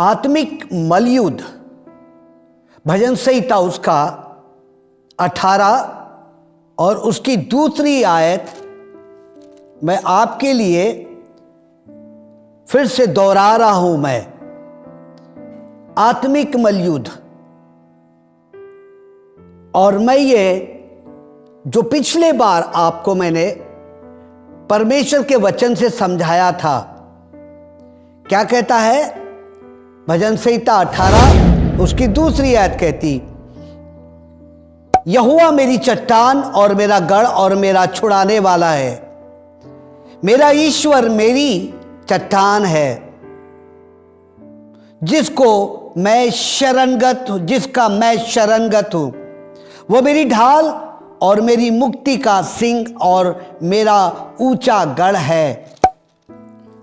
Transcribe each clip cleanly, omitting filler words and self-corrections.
आत्मिक मलयुद्ध, भजन संहिता उसका 18 और उसकी दूसरी आयत मैं आपके लिए फिर से दोहरा रहा हूं। मैं आत्मिक मलयुद्ध, और मैं ये जो पिछले बार आपको मैंने परमेश्वर के वचन से समझाया था, क्या कहता है भजन संहिता 18 उसकी दूसरी आयत कहती, यहोवा मेरी चट्टान और मेरा गढ़ और मेरा छुड़ाने वाला है, मेरा ईश्वर मेरी चट्टान है, जिसका मैं शरणगत हूं। वो मेरी ढाल और मेरी मुक्ति का सिंह और मेरा ऊंचा गढ़ है।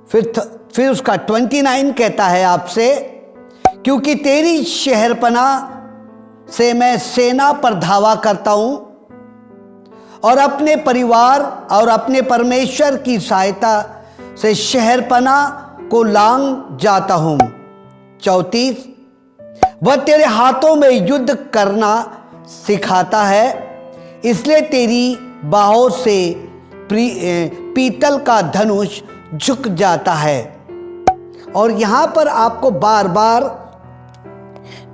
फिर उसका 29 कहता है आपसे, क्योंकि तेरी शहरपनाह से मैं सेना पर धावा करता हूं और अपने परिवार और अपने परमेश्वर की सहायता से शहरपनाह को लांग जाता हूं। 34, वह तेरे हाथों में युद्ध करना सिखाता है, इसलिए तेरी बाहों से पीतल का धनुष झुक जाता है। और यहां पर आपको बार बार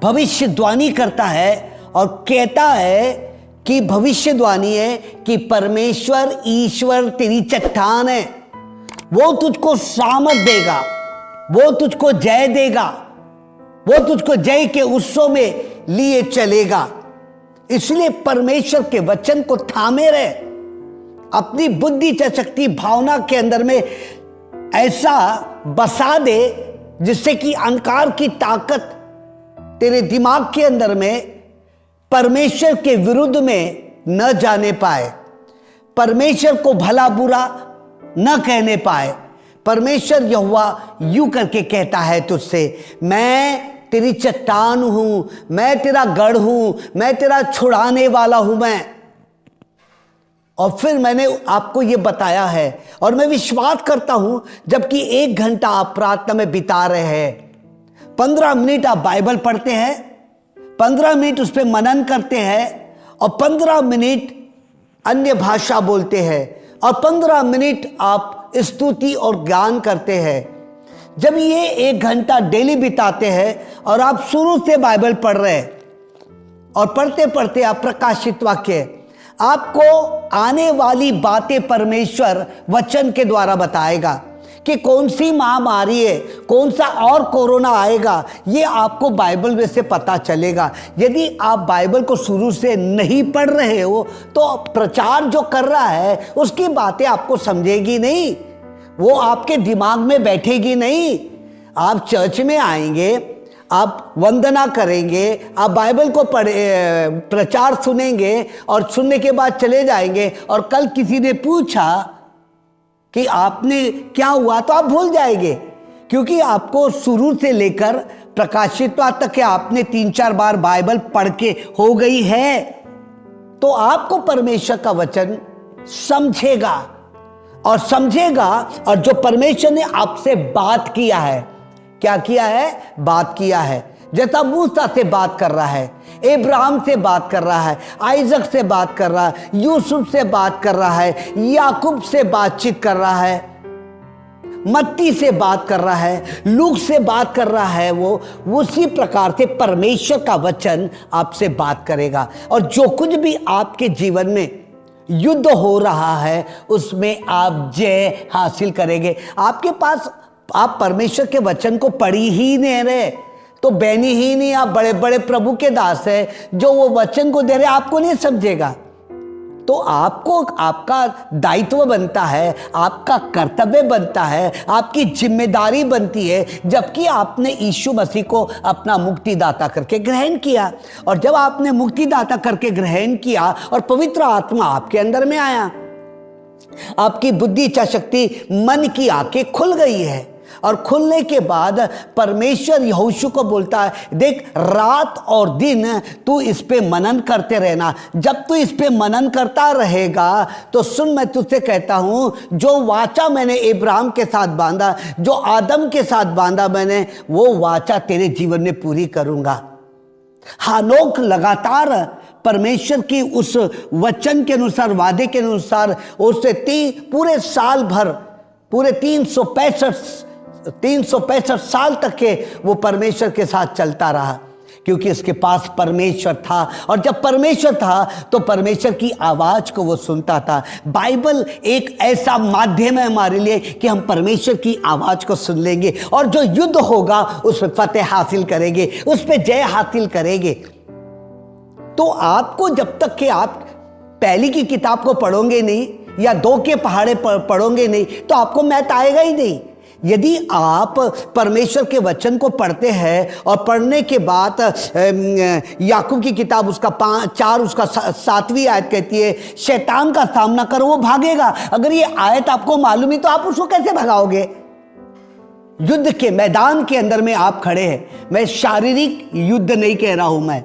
भविष्यवाणी करता है और कहता है कि भविष्यवाणी है कि परमेश्वर ईश्वर तेरी चट्टान है, वो तुझको सामर्थ देगा, वो तुझको जय देगा, वो तुझको जय के उत्सव में लिए चलेगा। इसलिए परमेश्वर के वचन को थामे रहे, अपनी बुद्धि शक्ति भावना के अंदर में ऐसा बसा दे जिससे कि अंधकार की ताकत तेरे दिमाग के अंदर में परमेश्वर के विरुद्ध में न जाने पाए, परमेश्वर को भला बुरा न कहने पाए। परमेश्वर यहोवा यूं करके कहता है तुझसे, मैं तेरी चट्टान हूं, मैं तेरा गढ़ हूं, मैं तेरा छुड़ाने वाला हूं मैं। और फिर मैंने आपको यह बताया है और मैं विश्वास करता हूं, जबकि 1 घंटा आप प्रार्थना में बिता रहे हैं, 15 मिनट आप बाइबल पढ़ते हैं, 15 मिनट उस पर मनन करते हैं और 15 मिनट अन्य भाषा बोलते हैं और 15 मिनट आप स्तुति और ज्ञान करते हैं। जब ये 1 घंटा डेली बिताते हैं और आप शुरू से बाइबल पढ़ रहे हैं और पढ़ते पढ़ते आप प्रकाशित वाक्य, आपको आने वाली बातें परमेश्वर वचन के द्वारा बताएगा कि कौन सी महामारी है, कौन सा और कोरोना आएगा, ये आपको बाइबल में से पता चलेगा। यदि आप बाइबल को शुरू से नहीं पढ़ रहे हो तो प्रचार जो कर रहा है उसकी बातें आपको समझेगी नहीं, वो आपके दिमाग में बैठेगी नहीं। आप चर्च में आएंगे, आप वंदना करेंगे, आप बाइबल को प्रचार सुनेंगे और सुनने के बाद चले जाएंगे और कल किसी ने पूछा कि आपने क्या हुआ तो आप भूल जाएंगे, क्योंकि आपको शुरू से लेकर प्रकाशित तक के आपने 3-4 बार बाइबल पढ़ के हो गई है, तो आपको परमेश्वर का वचन समझेगा और जो परमेश्वर ने आपसे बात किया है, क्या किया है, बात किया है। जैसा मूसा से बात कर रहा है, इब्राहिम से बात कर रहा है, आइजक से बात कर रहा है, यूसुफ से बात कर रहा है, याकूब से बातचीत कर रहा है, मत्ती से बात कर रहा है, लूक से बात कर रहा है, वो उसी प्रकार से परमेश्वर का वचन आपसे बात करेगा। और जो कुछ भी आपके जीवन में युद्ध हो रहा है उसमें आप जय हासिल करेंगे। आपके पास आप परमेश्वर के वचन को पढ़ी ही नहीं रहे तो बैनी ही नहीं, आप बड़े बड़े प्रभु के दास हैं जो वो वचन को दे रहे, आपको नहीं समझेगा। तो आपको आपका दायित्व बनता है, आपका कर्तव्य बनता है, आपकी जिम्मेदारी बनती है, जबकि आपने यीशु मसीह को अपना मुक्तिदाता करके ग्रहण किया। और जब आपने मुक्तिदाता करके ग्रहण किया और पवित्र आत्मा आपके अंदर में आया, आपकी बुद्धि इच्छा शक्ति मन की आंखें खुल गई है और खुलने के बाद परमेश्वर यहोशू को बोलता है, देख रात और दिन तू इस पे मनन करते रहना। जब तू इस पे मनन करता रहेगा तो सुन, मैं तुझसे कहता हूं, जो वाचा मैंने इब्राहिम के साथ बांधा, जो आदम के साथ बांधा मैंने, वो वाचा तेरे जीवन में पूरी करूंगा। हानोक लगातार परमेश्वर की उस वचन के अनुसार, वादे के अनुसार, उससे पूरे साल भर, पूरे 365 साल तक के वो परमेश्वर के साथ चलता रहा, क्योंकि उसके पास परमेश्वर था। और जब परमेश्वर था तो परमेश्वर की आवाज को वो सुनता था। बाइबल एक ऐसा माध्यम है हमारे लिए कि हम परमेश्वर की आवाज को सुन लेंगे और जो युद्ध होगा उस पर फतेह हासिल करेंगे, उस पर जय हासिल करेंगे। तो आपको जब तक कि आप पहली की किताब को पढ़ोगे नहीं या 2 के पहाड़े पढ़ोगे नहीं तो आपको मैथ आएगा ही नहीं। यदि आप परमेश्वर के वचन को पढ़ते हैं और पढ़ने के बाद याकूब की किताब उसका 4 उसका 7वीं आयत कहती है, शैतान का सामना करो वो भागेगा। अगर ये आयत आपको मालूम ही तो आप उसको कैसे भगाओगे? युद्ध के मैदान के अंदर में आप खड़े हैं। मैं शारीरिक युद्ध नहीं कह रहा हूं, मैं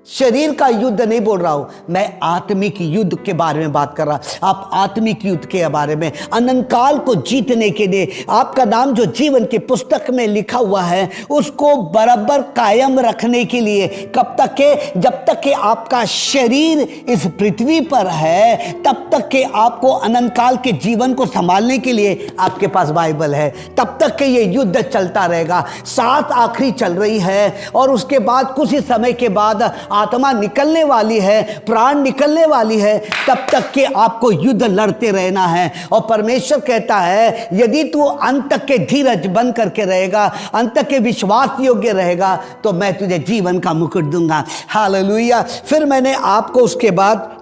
शरीर का युद्ध नहीं बोल रहा हूं, मैं आत्मिक युद्ध के बारे में बात कर रहा। आप आत्मिक युद्ध के बारे में, अनंत काल को जीतने के लिए आपका नाम जो जीवन की पुस्तक में लिखा हुआ है उसको बराबर कायम रखने के लिए, कब तक के? जब तक के आपका शरीर इस पृथ्वी पर है तब तक के आपको अनंत काल के जीवन को संभालने के लिए आपके पास बाइबल है। तब तक के ये युद्ध चलता रहेगा। 7 आखिरी चल रही है और उसके बाद कुछ ही समय के बाद आत्मा निकलने वाली है, प्राण निकलने वाली है। तब तक के आपको युद्ध लड़ते रहना है। और परमेश्वर कहता है यदि तू अंत तक के धीरज बन करके रहेगा, अंत तक के विश्वास योग्य रहेगा तो मैं तुझे जीवन का मुकुट दूंगा। हालेलुया। फिर मैंने आपको उसके बाद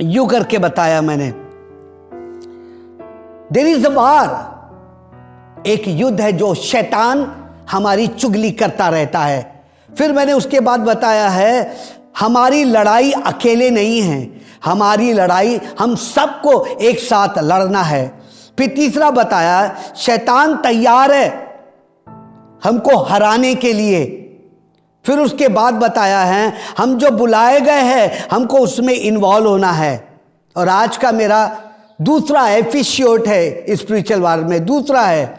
यूं करके बताया, मैंने देयर इज अ वार, एक युद्ध है जो शैतान हमारी चुगली करता रहता है। फिर मैंने उसके बाद बताया है हमारी लड़ाई अकेले नहीं है, हमारी लड़ाई हम सबको एक साथ लड़ना है। फिर तीसरा बताया शैतान तैयार है हमको हराने के लिए। फिर उसके बाद बताया है हम जो बुलाए गए हैं हमको उसमें इन्वॉल्व होना है। और आज का मेरा दूसरा एपिसोड है स्पिरिचुअल वार में, दूसरा है,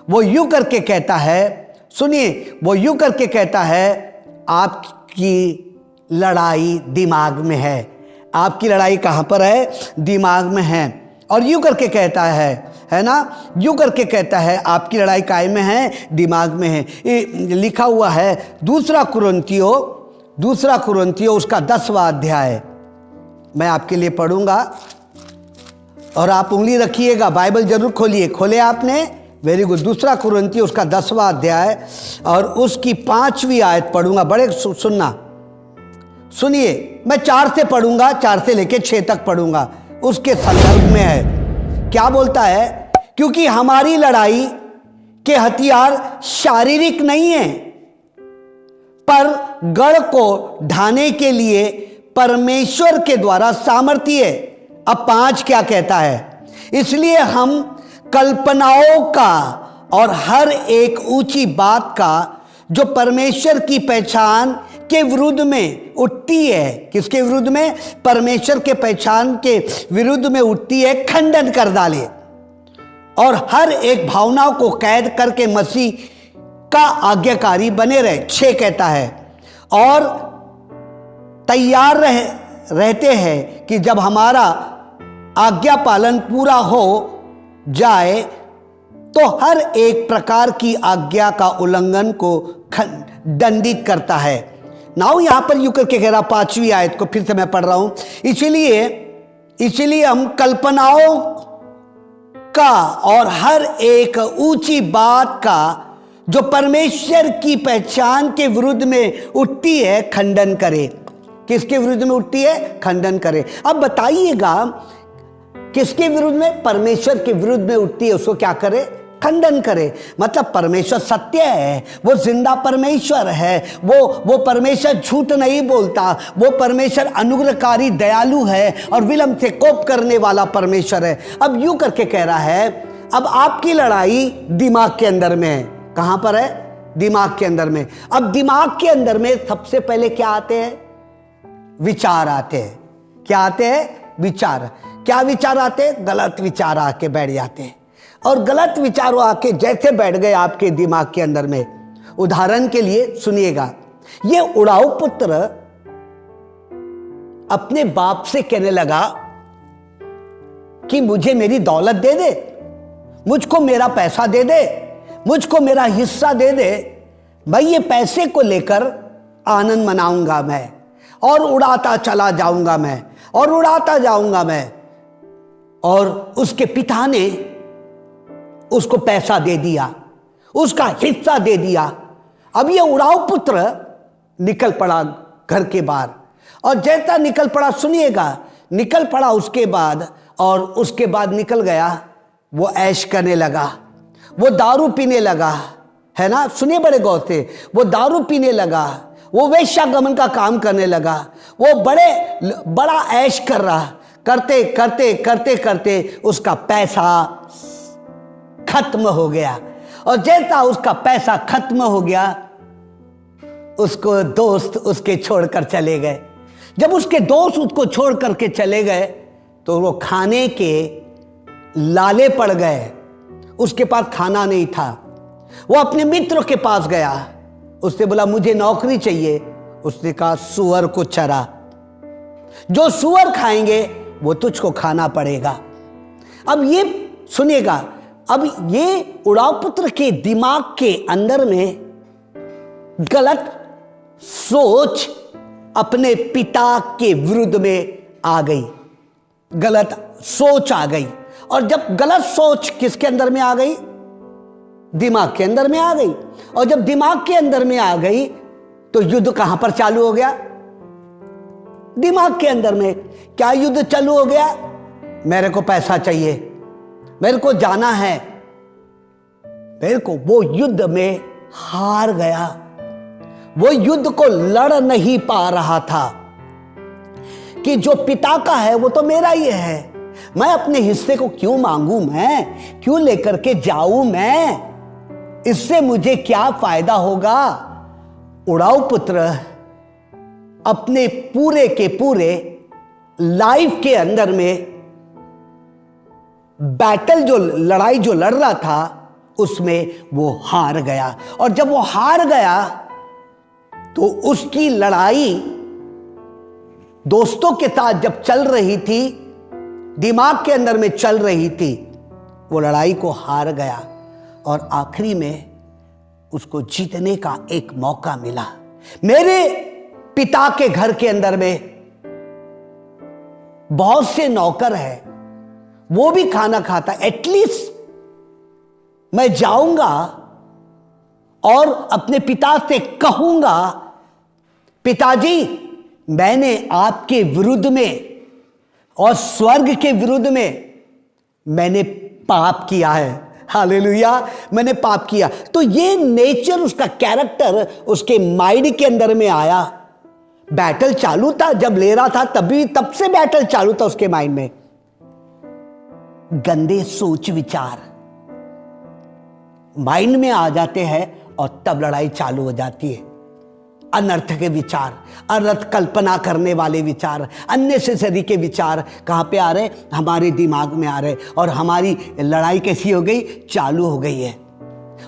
वो यूं करके कहता है, सुनिए, वो यूं करके कहता है आपकी लड़ाई दिमाग में है। आपकी लड़ाई कहां पर है? दिमाग में है। और यूं करके कहता है ना, यूं करके कहता है आपकी लड़ाई काय में है? दिमाग में है। लिखा हुआ है दूसरा कुरिन्थियों उसका 10वां अध्याय, मैं आपके लिए पढ़ूंगा और आप उंगली रखिएगा, बाइबल जरूर खोलिए। खोले आपने? Very good. दूसरा कुरिन्थियों उसका 10वां अध्याय और उसकी 5वीं आयत पढ़ूंगा। बड़े सुनना, सुनिए, मैं 4 से पढ़ूंगा, 4 से लेके 6 तक पढ़ूंगा। उसके संदर्भ में है, क्या बोलता है? क्योंकि हमारी लड़ाई के हथियार शारीरिक नहीं है, पर गढ़ को ढाने के लिए परमेश्वर के द्वारा सामर्थ्य है। अब 5 क्या कहता है? इसलिए हम कल्पनाओं का और हर एक ऊंची बात का जो परमेश्वर की पहचान के विरुद्ध में उठती है, किसके विरुद्ध में? परमेश्वर के पहचान के विरुद्ध में उठती है, खंडन कर डाले और हर एक भावनाओं को कैद करके मसीह का आज्ञाकारी बने रहे। 6 कहता है और तैयार रहते हैं कि जब हमारा आज्ञा पालन पूरा हो जाए तो हर एक प्रकार की आज्ञा का उल्लंघन को दंडित करता है। नाउ यहां पर यूं करके कह रहा, 5वीं आयत को फिर से मैं पढ़ रहा हूं, इसीलिए हम कल्पनाओं का और हर एक ऊंची बात का जो परमेश्वर की पहचान के विरुद्ध में उठती है खंडन करे। किसके विरुद्ध में उठती है? खंडन करे। अब बताइएगा किसके विरुद्ध में? परमेश्वर के विरुद्ध में उठती है, उसको क्या करे? खंडन करे। मतलब परमेश्वर सत्य है, वो जिंदा परमेश्वर है, वो परमेश्वर झूठ नहीं बोलता, वो परमेश्वर अनुग्रहकारी दयालु है और विलंब से कोप करने वाला परमेश्वर है। अब यूं करके कह रहा है अब आपकी लड़ाई दिमाग के अंदर में है। कहां पर है? दिमाग के अंदर में। अब दिमाग के अंदर में सबसे पहले क्या आते हैं? विचार आते हैं। क्या आते हैं? विचार। क्या विचार आते हैं? गलत विचार आके बैठ जाते हैं। और गलत विचार आके जैसे बैठ गए आपके दिमाग के अंदर में, उदाहरण के लिए सुनिएगा, ये उड़ाऊ पुत्र अपने बाप से कहने लगा कि मुझे मेरी दौलत दे दे, मुझको मेरा पैसा दे दे, मुझको मेरा हिस्सा दे दे, भाई ये पैसे को लेकर आनंद मनाऊंगा मैं और उड़ाता चला जाऊंगा मैं और उड़ाता जाऊंगा मैं। और उसके पिता ने उसको पैसा दे दिया, उसका हिस्सा दे दिया। अब ये उड़ाऊ पुत्र निकल पड़ा घर के बाहर, और जैसा निकल पड़ा, सुनिएगा, निकल पड़ा उसके बाद, और उसके बाद निकल गया, वो ऐश करने लगा, वो दारू पीने लगा, है ना, सुनिए बड़े गौर से, वो दारू पीने लगा, वो वेश्यागमन का काम करने लगा, वो बड़ा ऐश कर रहा, करते करते करते करते उसका पैसा खत्म हो गया। और जैसा उसका पैसा खत्म हो गया, उसको दोस्त उसके छोड़कर चले गए। जब उसके दोस्त उसको छोड़ करके चले गए तो वो खाने के लाले पड़ गए, उसके पास खाना नहीं था। वो अपने मित्र के पास गया, उससे बोला मुझे नौकरी चाहिए। उसने कहा सुअर को चरा, जो सुअर खाएंगे वो तुझको खाना पड़ेगा। अब ये सुनिएगा, अब ये उड़ाऊ पुत्र के दिमाग के अंदर में गलत सोच अपने पिता के विरुद्ध में आ गई, गलत सोच आ गई। और जब गलत सोच किसके अंदर में आ गई? दिमाग के अंदर में आ गई। और जब दिमाग के अंदर में आ गई तो युद्ध कहां पर चालू हो गया? दिमाग के अंदर में। क्या युद्ध चालू हो गया? मेरे को पैसा चाहिए, मेरे को जाना है, मेरे को। वो युद्ध में हार गया, वो युद्ध को लड़ नहीं पा रहा था कि जो पिता का है वो तो मेरा ही है, मैं अपने हिस्से को क्यों मांगू, मैं क्यों लेकर के जाऊं, मैं इससे मुझे क्या फायदा होगा। उड़ाऊ पुत्र अपने पूरे के पूरे लाइफ के अंदर में बैटल, जो लड़ाई जो लड़ रहा था, उसमें वो हार गया। और जब वो हार गया तो उसकी लड़ाई दोस्तों के साथ जब चल रही थी, दिमाग के अंदर में चल रही थी, वो लड़ाई को हार गया। और आखिरी में उसको जीतने का एक मौका मिला। मेरे पिता के घर के अंदर में बहुत से नौकर हैं, वो भी खाना खाता, एटलीस्ट मैं जाऊंगा और अपने पिता से कहूंगा, पिताजी मैंने आपके विरुद्ध में और स्वर्ग के विरुद्ध में मैंने पाप किया है, हालेलुया, मैंने पाप किया। तो ये नेचर, उसका कैरेक्टर उसके माइंड के अंदर में आया। बैटल चालू था, जब ले रहा था तब से बैटल चालू था उसके माइंड में। गंदे सोच विचार माइंड में आ जाते हैं और तब लड़ाई चालू हो जाती है। अनर्थ के विचार, अनर्थ कल्पना करने वाले विचार, अननेसेसरी के विचार कहां पे आ रहे? हमारे दिमाग में आ रहे, और हमारी लड़ाई कैसी हो गई? चालू हो गई है।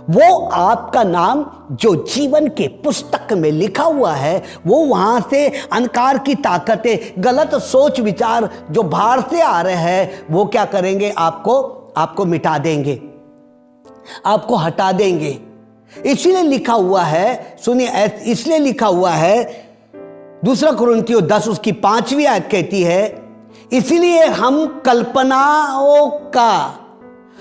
वो आपका नाम जो जीवन के पुस्तक में लिखा हुआ है, वो वहां से अंधकार की ताकतें, गलत सोच विचार जो बाहर से आ रहे हैं, वो क्या करेंगे? आपको मिटा देंगे, आपको हटा देंगे। इसलिए लिखा हुआ है, सुनिए, इसलिए लिखा हुआ है, 2 कुरिन्थियों 10 उसकी 5वीं आयत कहती है, इसलिए हम कल्पनाओं का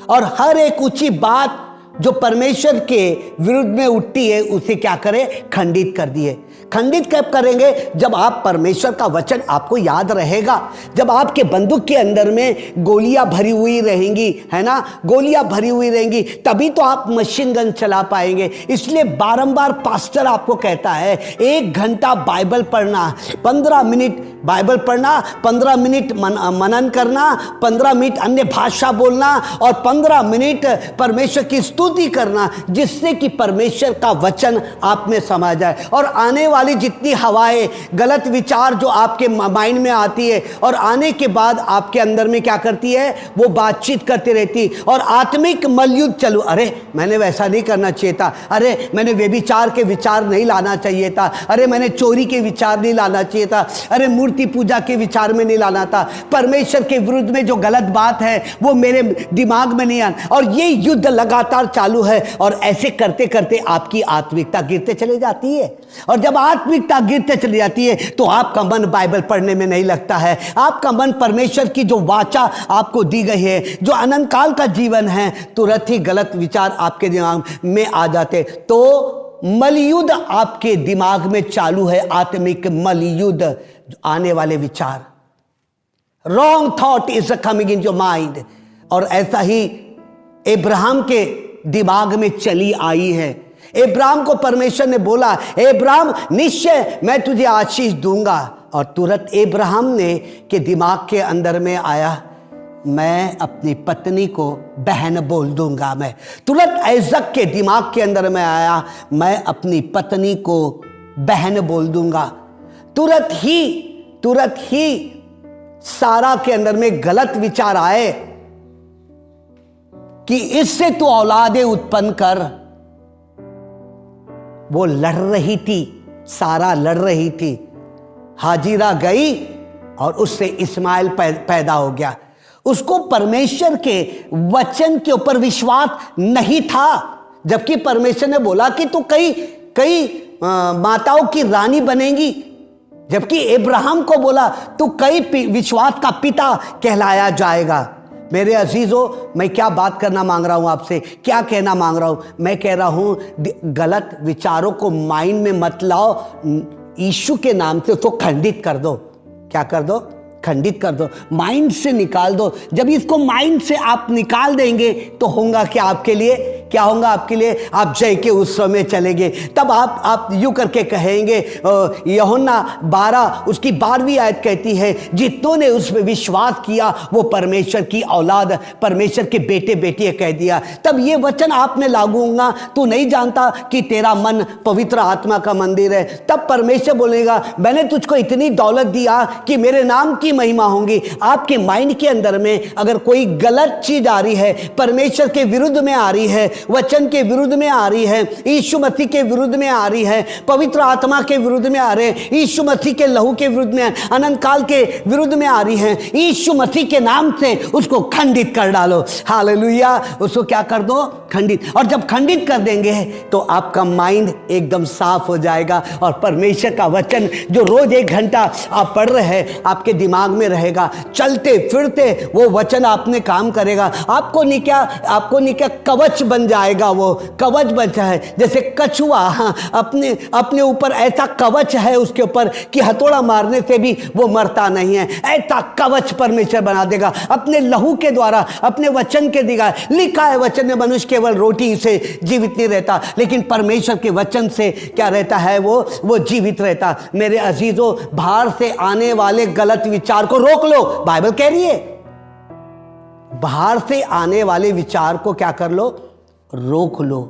और हर एक ऊंची बात जो परमेश्वर के विरुद्ध में उठती है, उसे क्या करें? खंडित कर दिए। खंडित कब करेंगे? जब आप परमेश्वर का वचन आपको याद रहेगा, जब आपके बंदूक के अंदर में गोलियां भरी हुई रहेंगी, है ना, गोलियां भरी हुई रहेंगी, तभी तो आप मशीन गन चला पाएंगे। इसलिए बारंबार पास्टर आपको कहता है 1 घंटा बाइबल पढ़ना, 15 मिनट बाइबल पढ़ना, 15 मिनट मनन करना, 15 मिनट अन्य भाषा बोलना और 15 मिनट परमेश्वर की स्तुति करना, जिससे कि परमेश्वर का वचन आप में समा जाए। और आने वाली जितनी हवाएं, गलत विचार जो आपके माइंड में आती है और आने के बाद आपके अंदर में क्या करती है, वो बातचीत करती रहती और आत्मिक मलयुद्ध चालू। अरे मैंने वैसा नहीं करना चाहिए था, अरे मैंने व्यभिचार के विचार नहीं लाना चाहिए था, अरे मैंने चोरी के विचार नहीं लाना चाहिए था, अरे मूर्ति पूजा के विचार में नहीं लाना था, परमेश्वर के विरुद्ध में जो गलत बात है वो मेरे दिमाग में नहीं आना। और ये युद्ध लगातार चालू है और ऐसे करते करते आपकी आत्मिकता गिरते चले जाती है। और जब आत्मिकता गिरते चली जाती है तो आपका मन बाइबल पढ़ने में नहीं लगता है, आपका मन परमेश्वर की जो वाचा आपको दी गई है, जो अनंत काल का जीवन है, तुरंत ही गलत विचार आपके दिमाग में आ जाते। तो मलयुद्ध आपके दिमाग में चालू है, आत्मिक मलयुद्ध, आने वाले विचार, wrong thought is coming in your mind. और ऐसा ही अब्राहम के दिमाग में चली आई है। अब्राहम को परमेश्वर ने बोला, अब्राहम निश्चय मैं तुझे आशीष दूंगा, और तुरंत अब्राहम ने के दिमाग के अंदर में आया, मैं अपनी पत्नी को बहन बोल दूंगा। मैं तुरंत ऐजक के दिमाग के अंदर में आया, मैं अपनी पत्नी को बहन बोल दूंगा। तुरंत ही सारा के अंदर में गलत विचार आए कि इससे तू औलादे उत्पन्न कर। वो लड़ रही थी, सारा लड़ रही थी, हाजिरा गई और उससे इस्माइल पैदा हो गया। उसको परमेश्वर के वचन के ऊपर विश्वास नहीं था, जबकि परमेश्वर ने बोला कि तू कई माताओं की रानी बनेगी, जबकि अब्राहम को बोला तू कई विश्वास का पिता कहलाया जाएगा। मेरे अजीजों, मैं क्या बात करना मांग रहा हूं आपसे, क्या कहना मांग रहा हूं? मैं कह रहा हूं गलत विचारों को माइंड में मत लाओ, यीशु के नाम से उसको खंडित कर दो। क्या कर दो? खंडित कर दो, माइंड से निकाल दो। जब इसको माइंड से आप निकाल देंगे तो होगा क्या आपके लिए? क्या होगा आपके लिए? आप जय के उत्सव में चलेंगे। तब आप यूं करके कहेंगे, यूहन्ना 12 उसकी 12वीं आयत कहती है, जितनों ने उस पर विश्वास किया वो परमेश्वर की औलाद, परमेश्वर के बेटे बेटियां कह दिया। तब ये वचन आप में लागू होगा। तू नहीं जानता कि तेरा मन पवित्र आत्मा का मंदिर है? तब परमेश्वर बोलेगा, मैंने तुझको इतनी दौलत दिया कि मेरे नाम की महिमा होगी। आपके माइंड के अंदर में अगर कोई गलत चीज आ रही है, परमेश्वर के विरुद्ध में आ रही है, वचन के विरुद्ध में आ रही है, यीशु मसीह के विरुद्ध में आ रही है, पवित्र आत्मा के विरुद्ध में आ रहे हैं, यीशु मसीह के लहू के विरुद्ध में, अनंत काल के विरुद्ध में आ रही है, यीशु मसीह के नाम से उसको खंडित कर डालो। हालेलुया! उसको क्या कर दो? खंडित। और जब खंडित कर देंगे तो आपका माइंड एकदम साफ हो जाएगा और परमेश्वर का वचन जो रोज 1 घंटा आप पढ़ रहे हैं आपके दिमाग में रहेगा। चलते फिरते वो वचन आपने काम करेगा। आपको नहीं क्या कवच बन जाएगा। वो कवच बचा है, जैसे कछुआ अपने ऊपर ऐसा कवच है उसके ऊपर कि हथौड़ा मारने से भी वो मरता नहीं है। ऐसा कवच परमेश्वर बना देगा अपने लहू के द्वारा, अपने वचन के द्वारा। लिखा है वचन में मनुष्य केवल रोटी से जीवित नहीं रहता, लेकिन परमेश्वर के वचन से क्या रहता है? वो जीवित रहता। मेरे अजीजों, बाहर से आने वाले गलत विचार को रोक लो। बाइबल कह रही है बाहर से आने वाले विचार को क्या कर लो? रोक लो।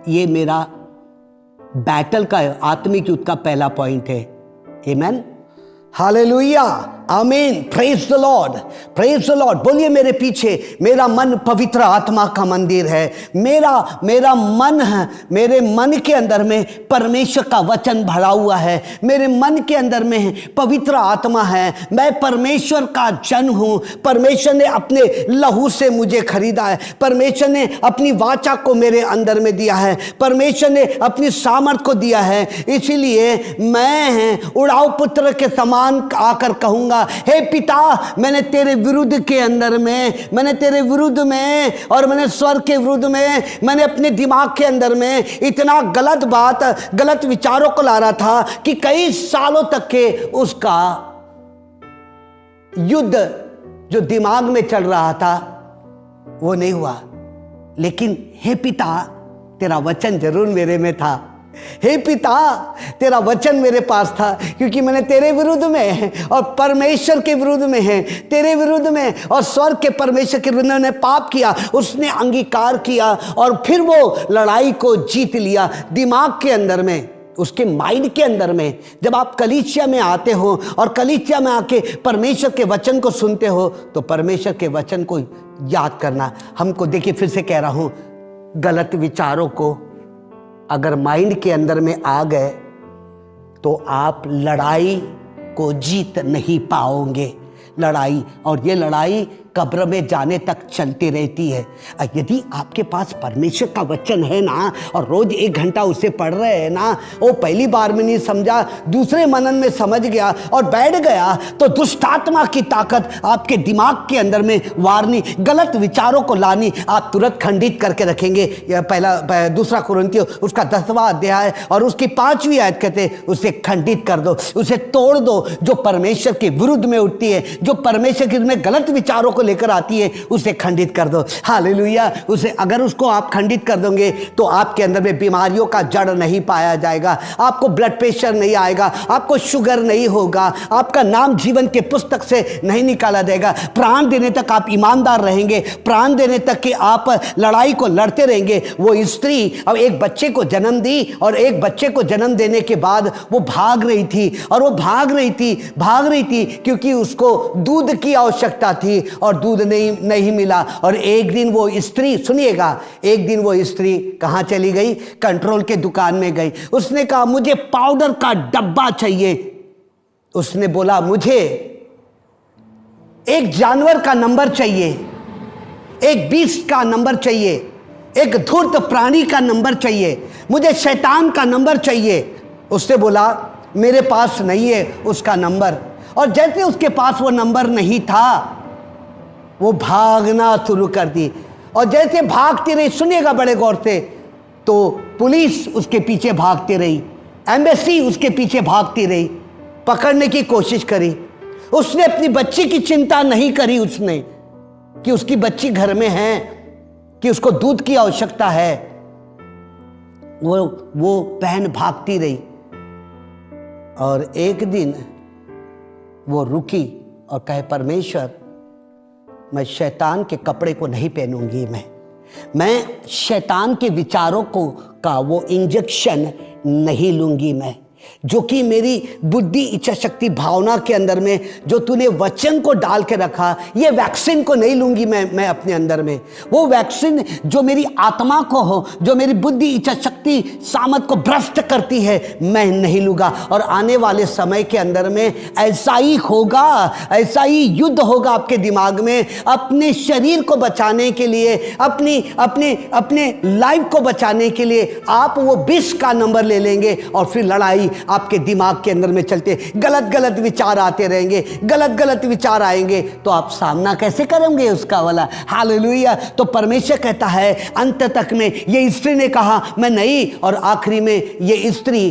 ये मेरा बैटल का आत्मिक युद्ध का पहला पॉइंट है। आमेन, हालेलुया, आमीन, praise the Lord, praise the Lord. बोलिए मेरे पीछे, मेरा मन पवित्र आत्मा का मंदिर है। मेरा मन है, मेरे मन के अंदर में परमेश्वर का वचन भरा हुआ है। मेरे मन के अंदर में पवित्र आत्मा है। मैं परमेश्वर का जन हूं। परमेश्वर ने अपने लहू से मुझे खरीदा है। परमेश्वर ने अपनी वाचा को मेरे अंदर में दिया है। परमेश्वर ने अपनी सामर्थ को दिया है। इसीलिए मैं उड़ाऊ पुत्र के समान आकर कहूंगा, हे पिता, मैंने तेरे विरुद्ध के अंदर में, मैंने तेरे विरुद्ध में और मैंने स्वर्ग के विरुद्ध में, मैंने अपने दिमाग के अंदर में इतना गलत बात, गलत विचारों को ला रहा था कि कई सालों तक के उसका युद्ध जो दिमाग में चल रहा था वो नहीं हुआ। लेकिन हे पिता, तेरा वचन जरूर मेरे में था। हे पिता, तेरा वचन मेरे पास था, क्योंकि मैंने तेरे विरुद्ध में और परमेश्वर के विरुद्ध में है, तेरे विरुद्ध में और स्वर्ग के परमेश्वर के विरुद्ध ने पाप किया। उसने अंगीकार किया और फिर वो लड़ाई को जीत लिया। दिमाग के अंदर में, उसके माइंड के अंदर में, जब आप कलीसिया में आते हो और कलीसिया में आके परमेश्वर के वचन को सुनते हो तो परमेश्वर के वचन को याद करना हमको, देखिए फिर से कह रहा हूं, गलत विचारों को अगर माइंड के अंदर में आ गए तो आप लड़ाई को जीत नहीं पाओगे। लड़ाई, और ये लड़ाई कब्र में जाने तक चलती रहती है। यदि आपके पास परमेश्वर का वचन है ना और रोज 1 घंटा उसे पढ़ रहे हैं ना, वो पहली बार में नहीं समझा, दूसरे मनन में समझ गया और बैठ गया, तो दुष्ट आत्मा की ताकत आपके दिमाग के अंदर में वारनी, गलत विचारों को लानी, आप तुरंत खंडित करके रखेंगे। पहला 2 कुरिन्थियों उसका 10वां अध्याय और उसकी 5वीं आयत कहते हैं, उसे खंडित कर दो, उसे तोड़ दो। जो परमेश्वर के विरुद्ध में उठती है, जो परमेश्वर के में गलत विचारों लेकर आती है, उसे खंडित कर दो। हालेलुया। उसे अगर उसको आप खंडित कर दोगे तो आपके अंदर में बीमारियों का जड़ नहीं पाया जाएगा, आपको ब्लड प्रेशर नहीं आएगा, आपको शुगर नहीं होगा, आपका नाम जीवन के पुस्तक से नहीं निकाला जाएगा। प्राण देने तक आप ईमानदार रहेंगे, प्राण देने तक कि आप लड़ाई को लड़ते रहेंगे। वो स्त्री अब एक बच्चे को जन्म दी और एक बच्चे को जन्म देने के बाद वो भाग रही थी और वो भाग रही थी क्योंकि उसको दूध की आवश्यकता थी और दूध नहीं मिला। और एक दिन वो स्त्री, सुनिएगा, एक दिन वो स्त्री कहां चली गई? कंट्रोल के दुकान में गई। उसने कहा मुझे पाउडर का डब्बा चाहिए। उसने बोला मुझे एक जानवर का नंबर चाहिए, एक बीस्ट का नंबर चाहिए, एक धूर्त प्राणी का नंबर चाहिए, मुझे शैतान का नंबर चाहिए। उसने बोला मेरे पास नहीं है उसका नंबर। और जैसे उसके पास वो नंबर नहीं था, वो भागना शुरू कर दी। और जैसे भागती रही, सुनिएगा बड़े गौर से, तो पुलिस उसके पीछे भागती रही, एम्बेसी उसके पीछे भागती रही, पकड़ने की कोशिश करी। उसने अपनी बच्ची की चिंता नहीं करी, उसने कि उसकी बच्ची घर में है, कि उसको दूध की आवश्यकता है। वो बहन भागती रही और एक दिन वो रुकी और कहे परमेश्वर, मैं शैतान के कपड़े को नहीं पहनूंगी, मैं शैतान के विचारों को का वो इंजेक्शन नहीं लूंगी, मैं जो कि मेरी बुद्धि, इच्छा शक्ति, भावना के अंदर में जो तूने वचन को डाल के रखा, ये वैक्सीन को नहीं लूंगी मैं अपने अंदर में। वो वैक्सीन जो मेरी आत्मा को हो, जो मेरी बुद्धि, इच्छा शक्ति, सामर्थ को भ्रष्ट करती है, मैं नहीं लूंगा। और आने वाले समय के अंदर में ऐसा ही होगा, ऐसा ही युद्ध होगा आपके दिमाग में। अपने शरीर को बचाने के लिए, अपने लाइफ को बचाने के लिए आप वो 20 का नंबर ले लेंगे और फिर लड़ाई आपके दिमाग के अंदर में चलते, गलत विचार आते रहेंगे, गलत विचार आएंगे, तो आप सामना कैसे करेंगे उसका वाला? हालेलुया। तो परमेश्वर कहता है अंत तक में ये स्त्री ने कहा मैं नहीं, और आखिरी में ये स्त्री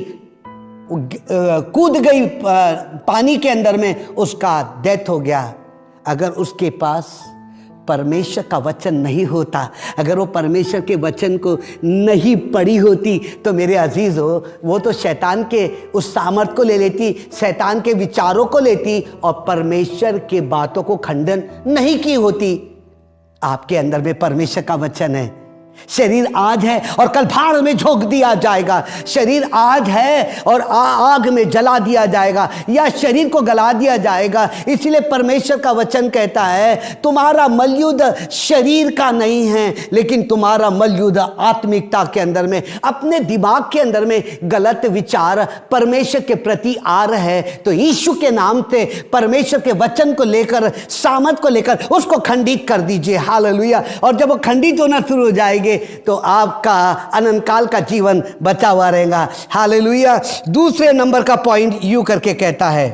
कूद गई पानी के अंदर में, उसका डेथ हो गया। अगर उसके पास परमेश्वर का वचन नहीं होता, अगर वो परमेश्वर के वचन को नहीं पढ़ी होती, तो मेरे अजीज हो, वो तो शैतान के उस सामर्थ को ले लेती, शैतान के विचारों को लेती और परमेश्वर के बातों को खंडन नहीं की होती। आपके अंदर में परमेश्वर का वचन है। शरीर आज है और कल भाड़ में झोंक दिया जाएगा। शरीर आज है और आग में जला दिया जाएगा या शरीर को गला दिया जाएगा। इसलिए परमेश्वर का वचन कहता है तुम्हारा मलयुद्ध शरीर का नहीं है, लेकिन तुम्हारा मलयुद्ध आत्मिकता के अंदर में, अपने दिमाग के अंदर में गलत विचार परमेश्वर के प्रति आ रहे हैं, तो यीशु के नाम से परमेश्वर के वचन को लेकर, सामर्थ को लेकर उसको खंडित कर दीजिए। हालेलुया। और जब वो खंडित होना शुरू हो जाएगी तो आपका अनंत काल का जीवन बचा हुआ रहेगा। हालेलुया। दूसरे नंबर का पॉइंट यूं करके कहता है,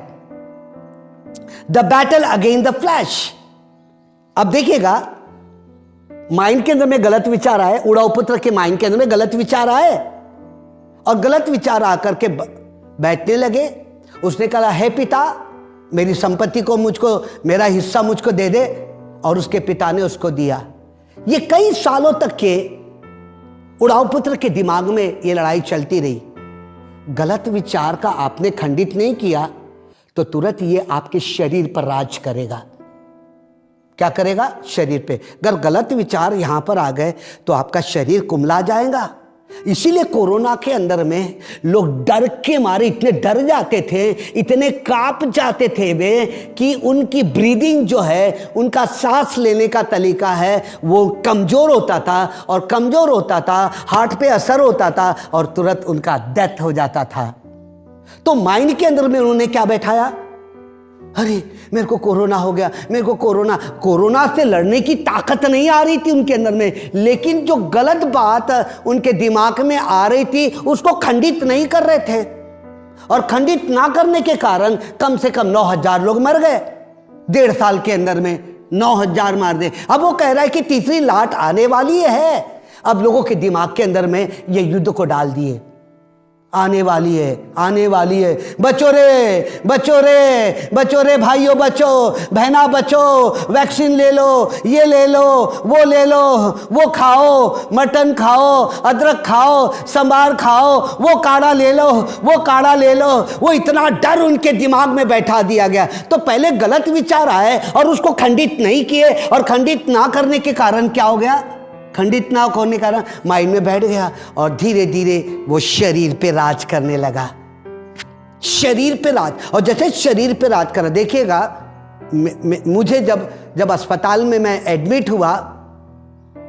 the battle against the flash. अब देखिएगा, माइंड के अंदर में गलत विचार आए, उड़ाऊ पुत्र के माइंड के अंदर में गलत विचार आए और गलत विचार आकर के बैठने लगे। उसने कहा, हे पिता, मेरी संपत्ति को मुझको, मेरा हिस्सा मुझको दे दे, और उसके पिता ने उसको दिया। ये कई सालों तक के उड़ाऊ पुत्र के दिमाग में ये लड़ाई चलती रही। गलत विचार का आपने खंडित नहीं किया तो तुरंत ये आपके शरीर पर राज करेगा। क्या करेगा? शरीर पे। अगर गलत विचार यहां पर आ गए तो आपका शरीर कुम्हला जाएगा। इसीलिए कोरोना के अंदर में लोग डर के मारे इतने डर जाते थे, इतने कांप जाते थे वे, कि उनकी ब्रीदिंग जो है, उनका सांस लेने का तरीका है, वो कमजोर होता था, और कमजोर होता था, हार्ट पे असर होता था, और तुरंत उनका डेथ हो जाता था। तो माइंड के अंदर में उन्होंने क्या बैठाया? अरे मेरे को कोरोना हो गया, मेरे को कोरोना से लड़ने की ताकत नहीं आ रही थी उनके अंदर में, लेकिन जो गलत बात उनके दिमाग में आ रही थी उसको खंडित नहीं कर रहे थे, और खंडित ना करने के कारण कम से कम 9,000 लोग मर गए 1.5 साल के अंदर में। 9,000 मार दे। अब वो कह रहा है कि तीसरी लाट आने वाली है। अब लोगों के दिमाग के अंदर में ये युद्ध को डाल दिए, आने वाली है, आने वाली है, बचो रे, बचो रे, बचो रे भाइयों, बचो बहना, बचो, वैक्सीन ले लो, ये ले लो, वो ले लो, वो खाओ, मटन खाओ, अदरक खाओ, संभार खाओ, वो काढ़ा ले लो, वो काढ़ा ले लो। वो इतना डर उनके दिमाग में बैठा दिया गया। तो पहले गलत विचार आए और उसको खंडित नहीं किए, और खंडित ना करने के कारण क्या हो गया? खंडित ना होने के कारण माइंड में बैठ गया, और धीरे धीरे वो शरीर पे राज करने लगा। शरीर पे राज, और जैसे शरीर पे राज करा, देखिएगा, मुझे जब अस्पताल में मैं एडमिट हुआ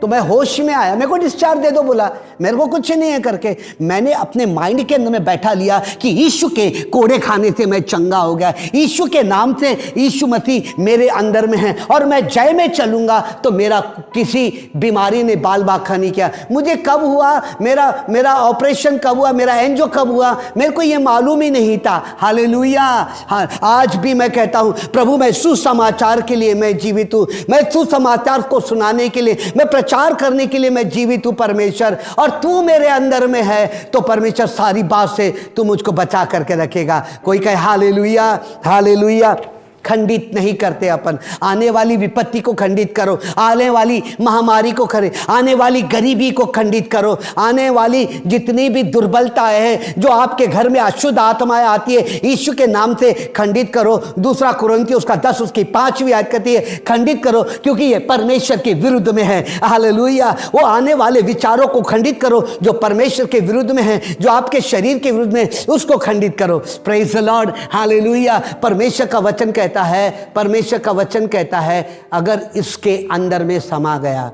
तो मैं होश में आया, मेरे को डिस्चार्ज दे दो बोला, मेरे को कुछ नहीं है करके मैंने अपने माइंड के अंदर में बैठा लिया कि यीशु के कोड़े खाने से मैं चंगा हो गया, यीशु के नाम से यीशु मसीह मेरे अंदर में है, और मैं जय में चलूंगा तो मेरा किसी बीमारी ने बाल बाखा नहीं किया। मुझे कब हुआ, मेरा ऑपरेशन कब हुआ, मेरा एंजियो कब हुआ, मेरे को ये मालूम ही नहीं था। हालेलुया। हाँ, आज भी मैं कहता हूँ, प्रभु मैं सुसमाचार के लिए मैं जीवित हूँ, मैं सुसमाचार को सुनाने के लिए, मैं प्रचार करने के लिए मैं जीवित हूं परमेश्वर, और तू मेरे अंदर में है तो परमेश्वर सारी बात से तू मुझको बचा करके रखेगा। कोई कहे हालेलुया, हालेलुया। खंडित नहीं करते अपन। आने वाली विपत्ति को खंडित करो, आने वाली महामारी को करे, आने वाली गरीबी को खंडित करो, आने वाली जितनी भी दुर्बलताएं हैं, जो आपके घर में अशुद्ध आत्माएं आती है, यीशु के नाम से खंडित करो। 2 कुरिन्थियों उसका 10 उसकी 5वीं आयत कहती है खंडित करो, क्योंकि ये परमेश्वर के विरुद्ध में है। हालेलुया। वो आने वाले विचारों को खंडित करो जो परमेश्वर के विरुद्ध में है, जो आपके शरीर के विरुद्ध में, उसको खंडित करो। Praise the Lord. हालेलुया। परमेश्वर का वचन कहता है, परमेश्वर का वचन कहता है, अगर इसके अंदर में समा गया,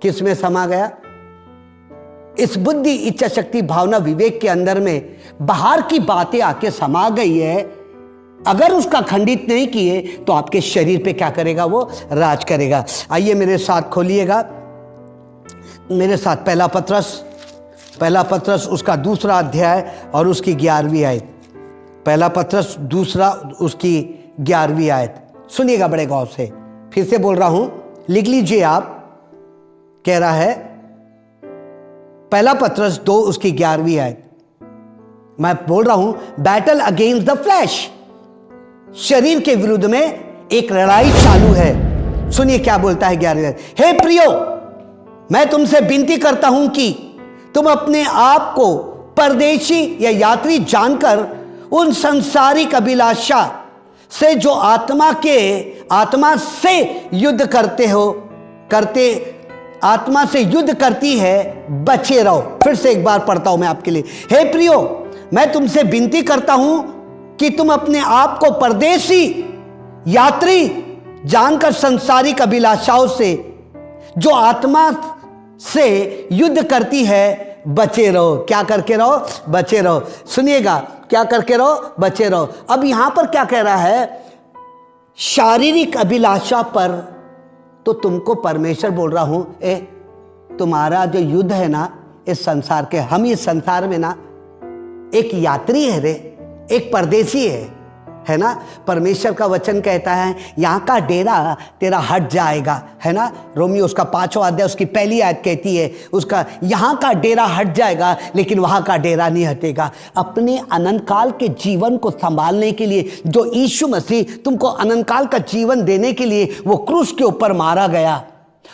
किस में समा गया? इस बुद्धि, इच्छा शक्ति, भावना, विवेक के अंदर में बाहर की बातें आके समा गई है, अगर उसका खंडित नहीं किए तो आपके शरीर पे क्या करेगा? वो राज करेगा। आइए मेरे साथ खोलिएगा, मेरे साथ पहला पत्रस उसका 2 अध्याय और उसकी 11वीं आयत। पहला पत्रस 2 उसकी 11वीं आयत। सुनिएगा बड़े गौर से, फिर से बोल रहा हूं, लिख लीजिए आप। कह रहा है पहला पत्रस 2 उसकी 11वीं आयत। मैं बोल रहा हूं, बैटल अगेंस्ट द फ्लैश, शरीर के विरुद्ध में एक लड़ाई चालू है। सुनिए क्या बोलता है 11वीं आयत। हे प्रियो, मैं तुमसे विनती करता हूं कि तुम अपने आप को परदेशी या यात्री जानकर उन संसारिक अभिलाषा से जो आत्मा से युद्ध आत्मा से युद्ध करती है, बचे रहो। फिर से एक बार पढ़ता हूं मैं आपके लिए। हे प्रियो, मैं तुमसे विनती करता हूं कि तुम अपने आप को परदेशी यात्री जानकर संसारिक अभिलाषाओं से जो आत्मा से युद्ध करती है, बचे रहो। क्या करके रहो? बचे रहो। सुनिएगा, क्या करके रहो? बचे रहो। अब यहां पर क्या कह रहा है? शारीरिक अभिलाषा पर तो तुमको परमेश्वर बोल रहा हूं, तुम्हारा जो युद्ध है ना इस संसार के, हम इस संसार में ना एक यात्री है रे, एक परदेशी है। है ना। परमेश्वर का वचन कहता है यहाँ का डेरा तेरा हट जाएगा, है ना। रोमियो उसका 5वां अध्याय उसकी पहली आयत कहती है उसका यहाँ का डेरा हट जाएगा लेकिन वहाँ का डेरा नहीं हटेगा। अपने अनंत काल के जीवन को संभालने के लिए जो यीशु मसीह तुमको अनंत काल का जीवन देने के लिए वो क्रूस के ऊपर मारा गया,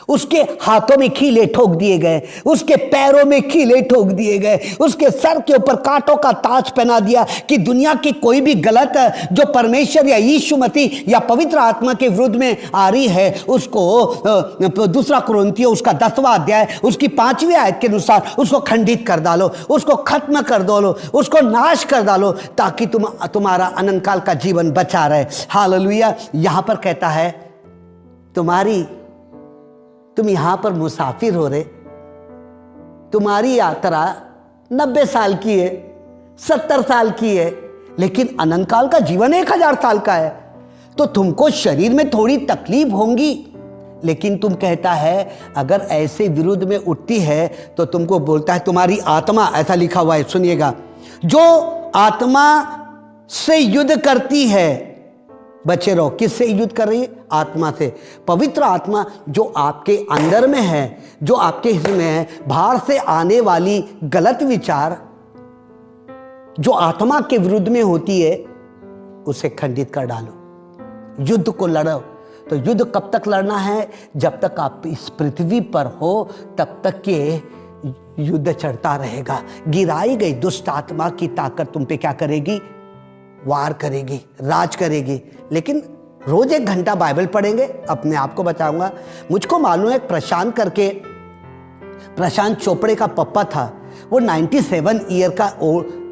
उसके हाथों में कीले ठोक दिए गए, उसके पैरों में कीले ठोक दिए गए, उसके सर के ऊपर कांटों का ताज पहना दिया कि दुनिया की कोई भी गलत जो परमेश्वर या यीशु मसीह या पवित्र आत्मा के विरुद्ध में आ रही है उसको दूसरा कुरिन्थियों उसका 10वां अध्याय उसकी 5वीं आयत के अनुसार उसको खंडित कर डालो, उसको खत्म कर दो, उसको नाश कर डालो ताकि तुम्हारा अनंत काल का जीवन बचा रहे। हालेलुया। यहां पर कहता है तुम यहां पर मुसाफिर हो रहे, तुम्हारी यात्रा 90 साल की है, 70 साल की है, लेकिन अनंत काल का जीवन 1000 साल का है। तो तुमको शरीर में थोड़ी तकलीफ होंगी, लेकिन तुम कहता है अगर ऐसे विरुद्ध में उठती है तो तुमको बोलता है तुम्हारी आत्मा, ऐसा लिखा हुआ है सुनिएगा, जो आत्मा से युद्ध करती है। बचे रहो, किससे युद्ध कर रही है? आत्मा से। पवित्र आत्मा जो आपके अंदर में है, जो आपके हिस्से में है, बाहर से आने वाली गलत विचार जो आत्मा के विरुद्ध में होती है उसे खंडित कर डालो, युद्ध को लड़ो। तो युद्ध कब तक लड़ना है? जब तक आप इस पृथ्वी पर हो तब तक के युद्ध चढ़ता रहेगा। गिराई गई दुष्ट आत्मा की ताकत तुम पे क्या करेगी? वार करेगी, राज करेगी। लेकिन रोज 1 घंटा बाइबल पढ़ेंगे, अपने आप को बचाऊंगा। मुझको मालूम है प्रशांत चोपड़े का पप्पा था, वो 97 ईयर का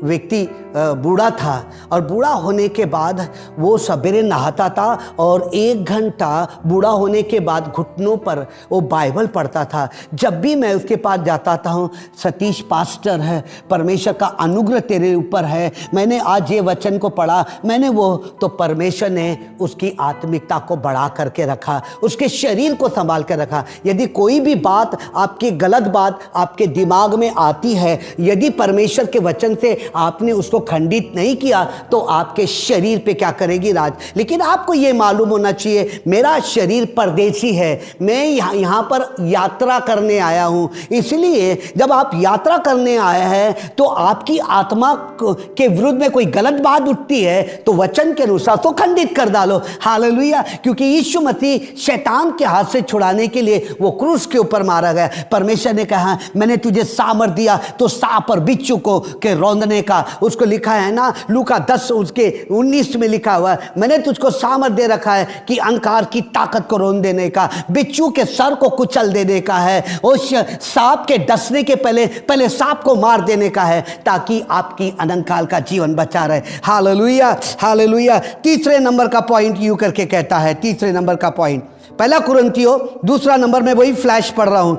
व्यक्ति बूढ़ा था और बूढ़ा होने के बाद वो सवेरे नहाता था और 1 घंटा बूढ़ा होने के बाद घुटनों पर वो बाइबल पढ़ता था। जब भी मैं उसके पास जाता था हूँ, सतीश पास्टर है, परमेश्वर का अनुग्रह तेरे ऊपर है, मैंने आज ये वचन को पढ़ा, मैंने वो, तो परमेश्वर ने उसकी आत्मिकता को बढ़ा करके रखा, उसके शरीर को संभाल कर रखा। यदि कोई भी बात आपकी गलत बात आपके दिमाग में आती है, यदि परमेश्वर के वचन से आपने उसको खंडित नहीं किया तो आपके शरीर पे क्या करेगी? राज। लेकिन आपको यह मालूम होना चाहिए मेरा शरीर परदेशी है, मैं यहां पर यात्रा करने आया हूं। इसलिए जब आप यात्रा करने आए हैं तो आपकी आत्मा के विरुद्ध में कोई गलत बात उठती है तो वचन के अनुसार तो खंडित कर डालो। हालेलुया। क्योंकि यीशु मसीह शैतान के हाथ से छुड़ाने के लिए वो क्रूस के ऊपर मारा गया। परमेश्वर ने कहा मैंने तुझे सामर्थ दिया तो सांप और बिच्छू को के रौंदने का, उसको लिखा है ना लूका 10 उसके 19 में लिखा हुआ है, मैंने तुझको सामर्थ दे रखा है कि अंधकार की ताकत को रौंद देने का, बिच्छू के सर को कुचल देने का है, उस सांप के डसने के पहले सांप को मार देने का है, ताकि आपकी अनंत काल का जीवन बचा रहे। Hallelujah, hallelujah. तीसरे नंबर का पॉइंट यूं करके कहता है, तीसरे नंबर का पॉइंट 1 कुरिन्थियों, दूसरा नंबर में वही फ्लैश पढ़ रहा हूं,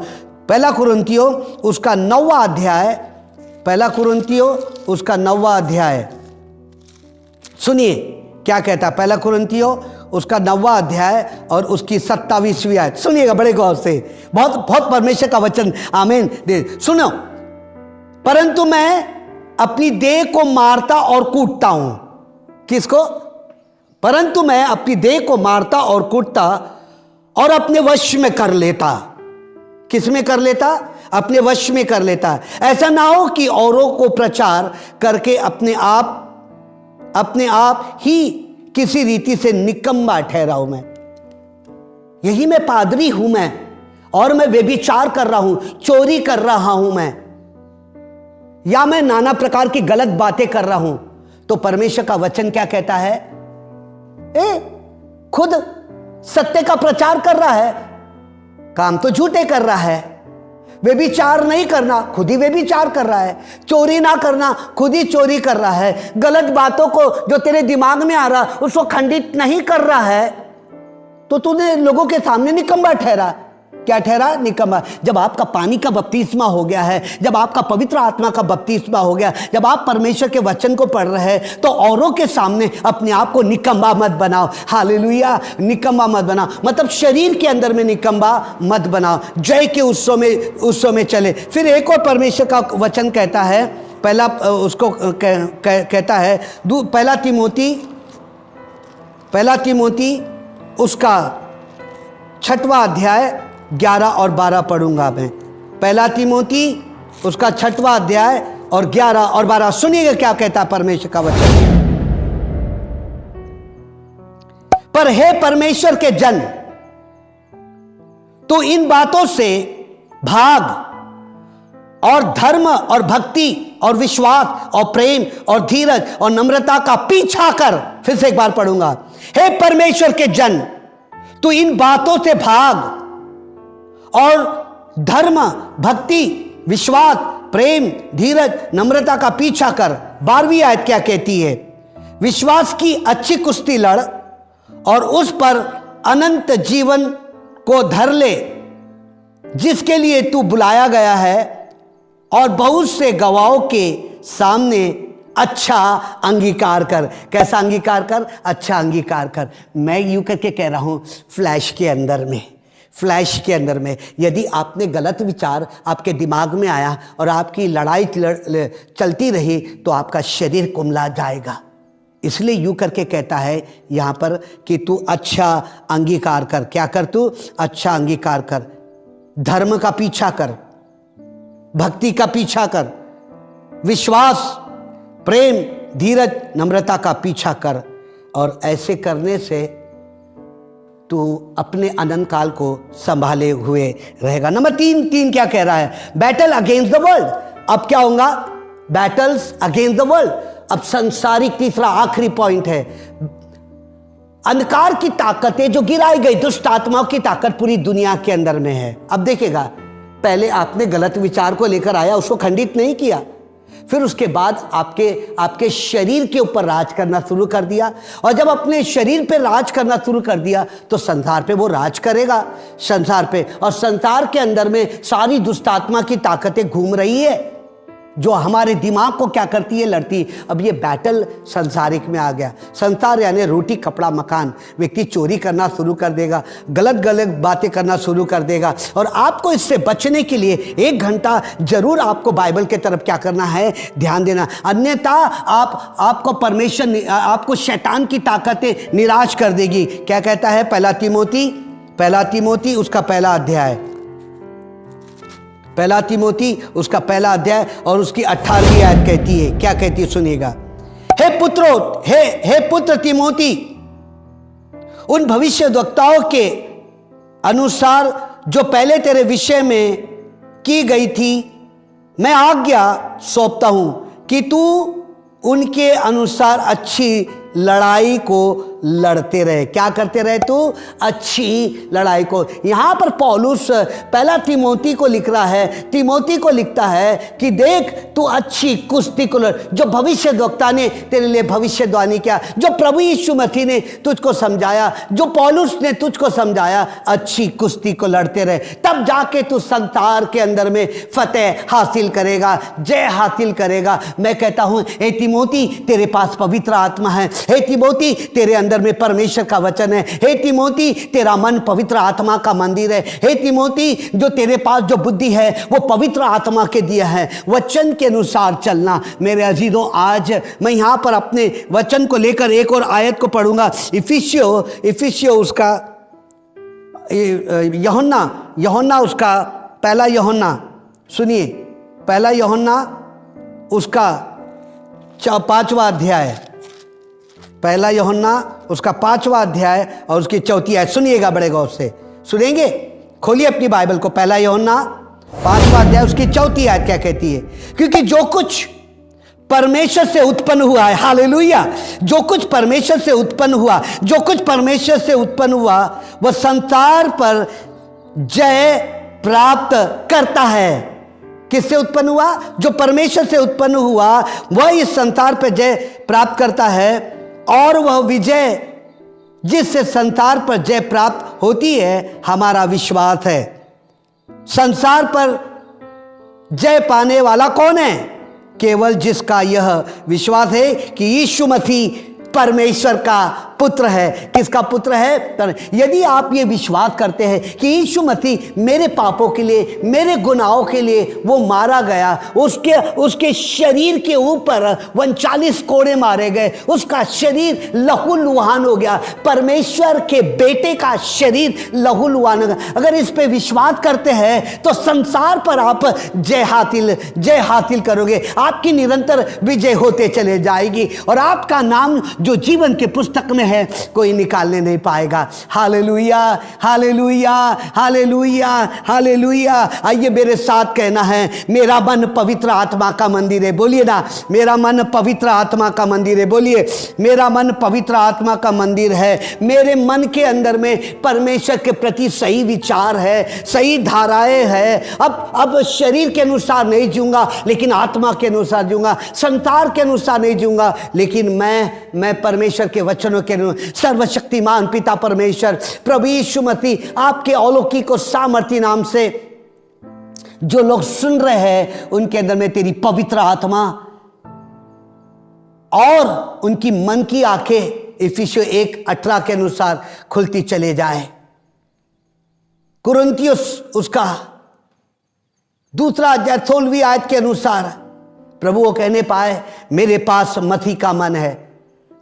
1 कुरिन्थियों उसका 9वां अध्याय, 1 कुरिन्थियों उसका 9वां अध्याय, सुनिए क्या कहता है। 1 कुरिन्थियों उसका 9वां अध्याय और उसकी 27वीं आयत, सुनिएगा बड़े गौर से, बहुत बहुत परमेश्वर का वचन। आमीन। सुनो, परंतु मैं अपनी देह को मारता और कूटता हूं। किसको? परंतु मैं अपनी देह को मारता और कूटता और अपने वश में कर लेता। किस में कर लेता? अपने वश में कर लेता। ऐसा ना हो कि औरों को प्रचार करके अपने आप ही किसी रीति से निकम्मा ठहराऊं। मैं यही मैं पादरी हूं मैं, और मैं व्यभिचार कर रहा हूं, चोरी कर रहा हूं मैं, या मैं नाना प्रकार की गलत बातें कर रहा हूं, तो परमेश्वर का वचन क्या कहता है? खुद सत्य का प्रचार कर रहा है, काम तो झूठे कर रहा है। व्यभिचार नहीं करना, खुद ही व्यभिचार कर रहा है। चोरी ना करना, खुद ही चोरी कर रहा है। गलत बातों को जो तेरे दिमाग में आ रहा उसको खंडित नहीं कर रहा है, तो तूने लोगों के सामने निकम्मा ठहरा। क्या ठहरा? निकम्मा। जब आपका पानी का बपतिस्मा हो गया है, जब आपका पवित्र आत्मा का बपतिस्मा हो गया, जब आप परमेश्वर के वचन को पढ़ रहे हैं, तो औरों के सामने अपने आप को निकम्मा मत बनाओ। हालेलुया। निकम्मा मत बनाओ, मतलब शरीर के अंदर में निकम्मा मत बनाओ। जय के उत्सव में चले। फिर एक और परमेश्वर का वचन कहता है, पहला उसको कहता है 1 तिमोथी पहला तिमोथी उसका 6वां अध्याय 11 और 12 पढ़ूंगा मैं। पहला तिमोथी उसका 6वां अध्याय और 11 और 12 सुनिएगा क्या कहता है परमेश्वर का वचन। पर हे परमेश्वर के जन, तू इन बातों से भाग और धर्म और भक्ति और विश्वास और प्रेम और धीरज और नम्रता का पीछा कर। फिर से एक बार पढ़ूंगा। हे परमेश्वर के जन, तू इन बातों से भाग और धर्म भक्ति विश्वास प्रेम धीरज नम्रता का पीछा कर। 12वीं आयत क्या कहती है? विश्वास की अच्छी कुश्ती लड़ और उस पर अनंत जीवन को धर ले, जिसके लिए तू बुलाया गया है, और बहुत से गवाहों के सामने अच्छा अंगीकार कर। कैसा अंगीकार कर? अच्छा अंगीकार कर। मैं यूं करके कह रहा हूं, फ्लैश के अंदर में यदि आपने गलत विचार आपके दिमाग में आया और आपकी लड़ाई चलती रही तो आपका शरीर कुम्हला जाएगा। इसलिए यूं करके कहता है यहां पर कि तू अच्छा अंगीकार कर। क्या कर? तू अच्छा अंगीकार कर, धर्म का पीछा कर, भक्ति का पीछा कर, विश्वास प्रेम धीरज नम्रता का पीछा कर, और ऐसे करने से तू अपने अनंत काल को संभाले हुए रहेगा। नंबर 3 क्या कह रहा है? Battle against the world. अब क्या होगा? Battles against the world. अब संसारिक तीसरा आखिरी पॉइंट है, अंधकार की ताकतें जो गिराई गई, दुष्ट आत्माओं की ताकत पूरी दुनिया के अंदर में है। अब देखिएगा, पहले आपने गलत विचार को लेकर आया, उसको खंडित नहीं किया, फिर उसके बाद आपके शरीर के ऊपर राज करना शुरू कर दिया, और जब अपने शरीर पे राज करना शुरू कर दिया तो संसार पे वो राज करेगा, संसार पे। और संसार के अंदर में सारी दुष्ट आत्मा की ताकतें घूम रही है जो हमारे दिमाग को क्या करती है? लड़ती। अब ये बैटल संसारिक में आ गया। संसार यानी रोटी कपड़ा मकान। व्यक्ति चोरी करना शुरू कर देगा, गलत गलत बातें करना शुरू कर देगा, और आपको इससे बचने के लिए 1 घंटा जरूर आपको बाइबल के तरफ क्या करना है? ध्यान देना। अन्यथा आपको परमेश्वर, आपको शैतान की ताकतें निराश कर देगी। क्या कहता है? पहला तिमोथी उसका पहला अध्याय, पहला तिमोथी उसका पहला अध्याय और उसकी 18वीं आयत कहती है। क्या कहती है? सुनिएगा। हे पुत्र तिमोथी, उन भविष्यद्वक्ताओं के अनुसार जो पहले तेरे विषय में की गई थी, मैं आज्ञा सौंपता हूं कि तू उनके अनुसार अच्छी लड़ाई को लड़ते रहे। क्या करते रहे? तू अच्छी लड़ाई को। यहां पर पौलुस पहला तिमोथी को लिख रहा है, तिमोथी को लिखता है कि देख, तू अच्छी कुश्ती को लड़। जो भविष्यद्वक्ता ने तेरे लिए भविष्यवाणी किया, जो प्रभु यीशु मसीह ने तुझको समझाया, जो पौलुस ने तुझको समझाया, अच्छी कुश्ती को लड़ते रहे, तब जाके तू संसार के अंदर में फतेह हासिल करेगा, जय हासिल करेगा। मैं कहता हूं, हे तिमोथी, तेरे पास पवित्र आत्मा है। हे तिमोथी, तेरे अंदर में परमेश्वर का वचन है। हे तिमोथी, तेरा मन पवित्र आत्मा का मंदिर है। हे तिमोथी, जो तेरे पास जो बुद्धि है वो पवित्र आत्मा के दिया है। वचन के अनुसार चलना। मेरे अजीजों, आज मैं यहां पर अपने वचन को लेकर एक और आयत को पढ़ूंगा। इफिसियो उसका यूहन्ना उसका पहला यूहन्ना, सुनिए, पहला यूहन्ना उसका 5वां अध्याय, पहला यूहन्ना उसका 5वां अध्याय और उसकी 4थी आयत। सुनिएगा बड़े गौर से, सुनेंगे? खोलिए अपनी बाइबल को। पहला यूहन्ना 5वां अध्याय उसकी 4थी आयत क्या कहती है? क्योंकि जो कुछ परमेश्वर से उत्पन्न हुआ है, हालेलुया, जो कुछ परमेश्वर से उत्पन्न हुआ, जो कुछ परमेश्वर से उत्पन्न हुआ, वह संसार पर जय प्राप्त करता है। किससे उत्पन्न हुआ? जो परमेश्वर से उत्पन्न हुआ वह इस संसार पर जय प्राप्त करता है, और वह विजय जिससे संसार पर जय प्राप्त होती है हमारा विश्वास है। संसार पर जय पाने वाला कौन है? केवल जिसका यह विश्वास है कि यीशु मसीह परमेश्वर का पुत्र है। किसका पुत्र है? यदि आप ये विश्वास करते हैं कि यीशु मसीह मेरे पापों के लिए, मेरे गुनाहों के लिए वो मारा गया, उसके शरीर के ऊपर 39 कोड़े मारे गए, उसका शरीर लहूलुहान हो गया, परमेश्वर के बेटे का शरीर लहूलुहान हो गया, अगर इस पे विश्वास करते हैं तो संसार पर आप जय हासिल करोगे, आपकी निरंतर विजय होते चले जाएगी और आपका नाम जो जीवन के पुस्तक में है कोई निकालने नहीं पाएगा। Hallelujah, hallelujah, hallelujah, hallelujah. आइए मेरे साथ कहना है, मेरा मन पवित्र आत्मा का मंदिर है। बोलिए ना, मेरा मन पवित्र आत्मा का मंदिर है। बोलिए, मेरा मन पवित्र आत्मा का मंदिर है। मेरे मन के अंदर में परमेश्वर के प्रति सही विचार है, सही धाराएं है। अब शरीर के अनुसार नहीं जीऊंगा लेकिन आत्मा के अनुसार जीऊंगा, संसार के अनुसार नहीं जीऊंगा लेकिन मैं परमेश्वर के वचनों के अनुसार। सर्वशक्तिमान पिता परमेश्वर, प्रभु यीशु मसीह, आपके अलौकिक और सामर्थी नाम से जो लोग सुन रहे हैं उनके अंदर में तेरी पवित्र आत्मा और उनकी मन की आंखें इफिसियों 1:18 के अनुसार खुलती चले जाए। कुरिन्थियोस उसका 2 अध्याय 16वीं आयत के अनुसार प्रभु वो कहने पाए, मेरे पास मसीह का मन है,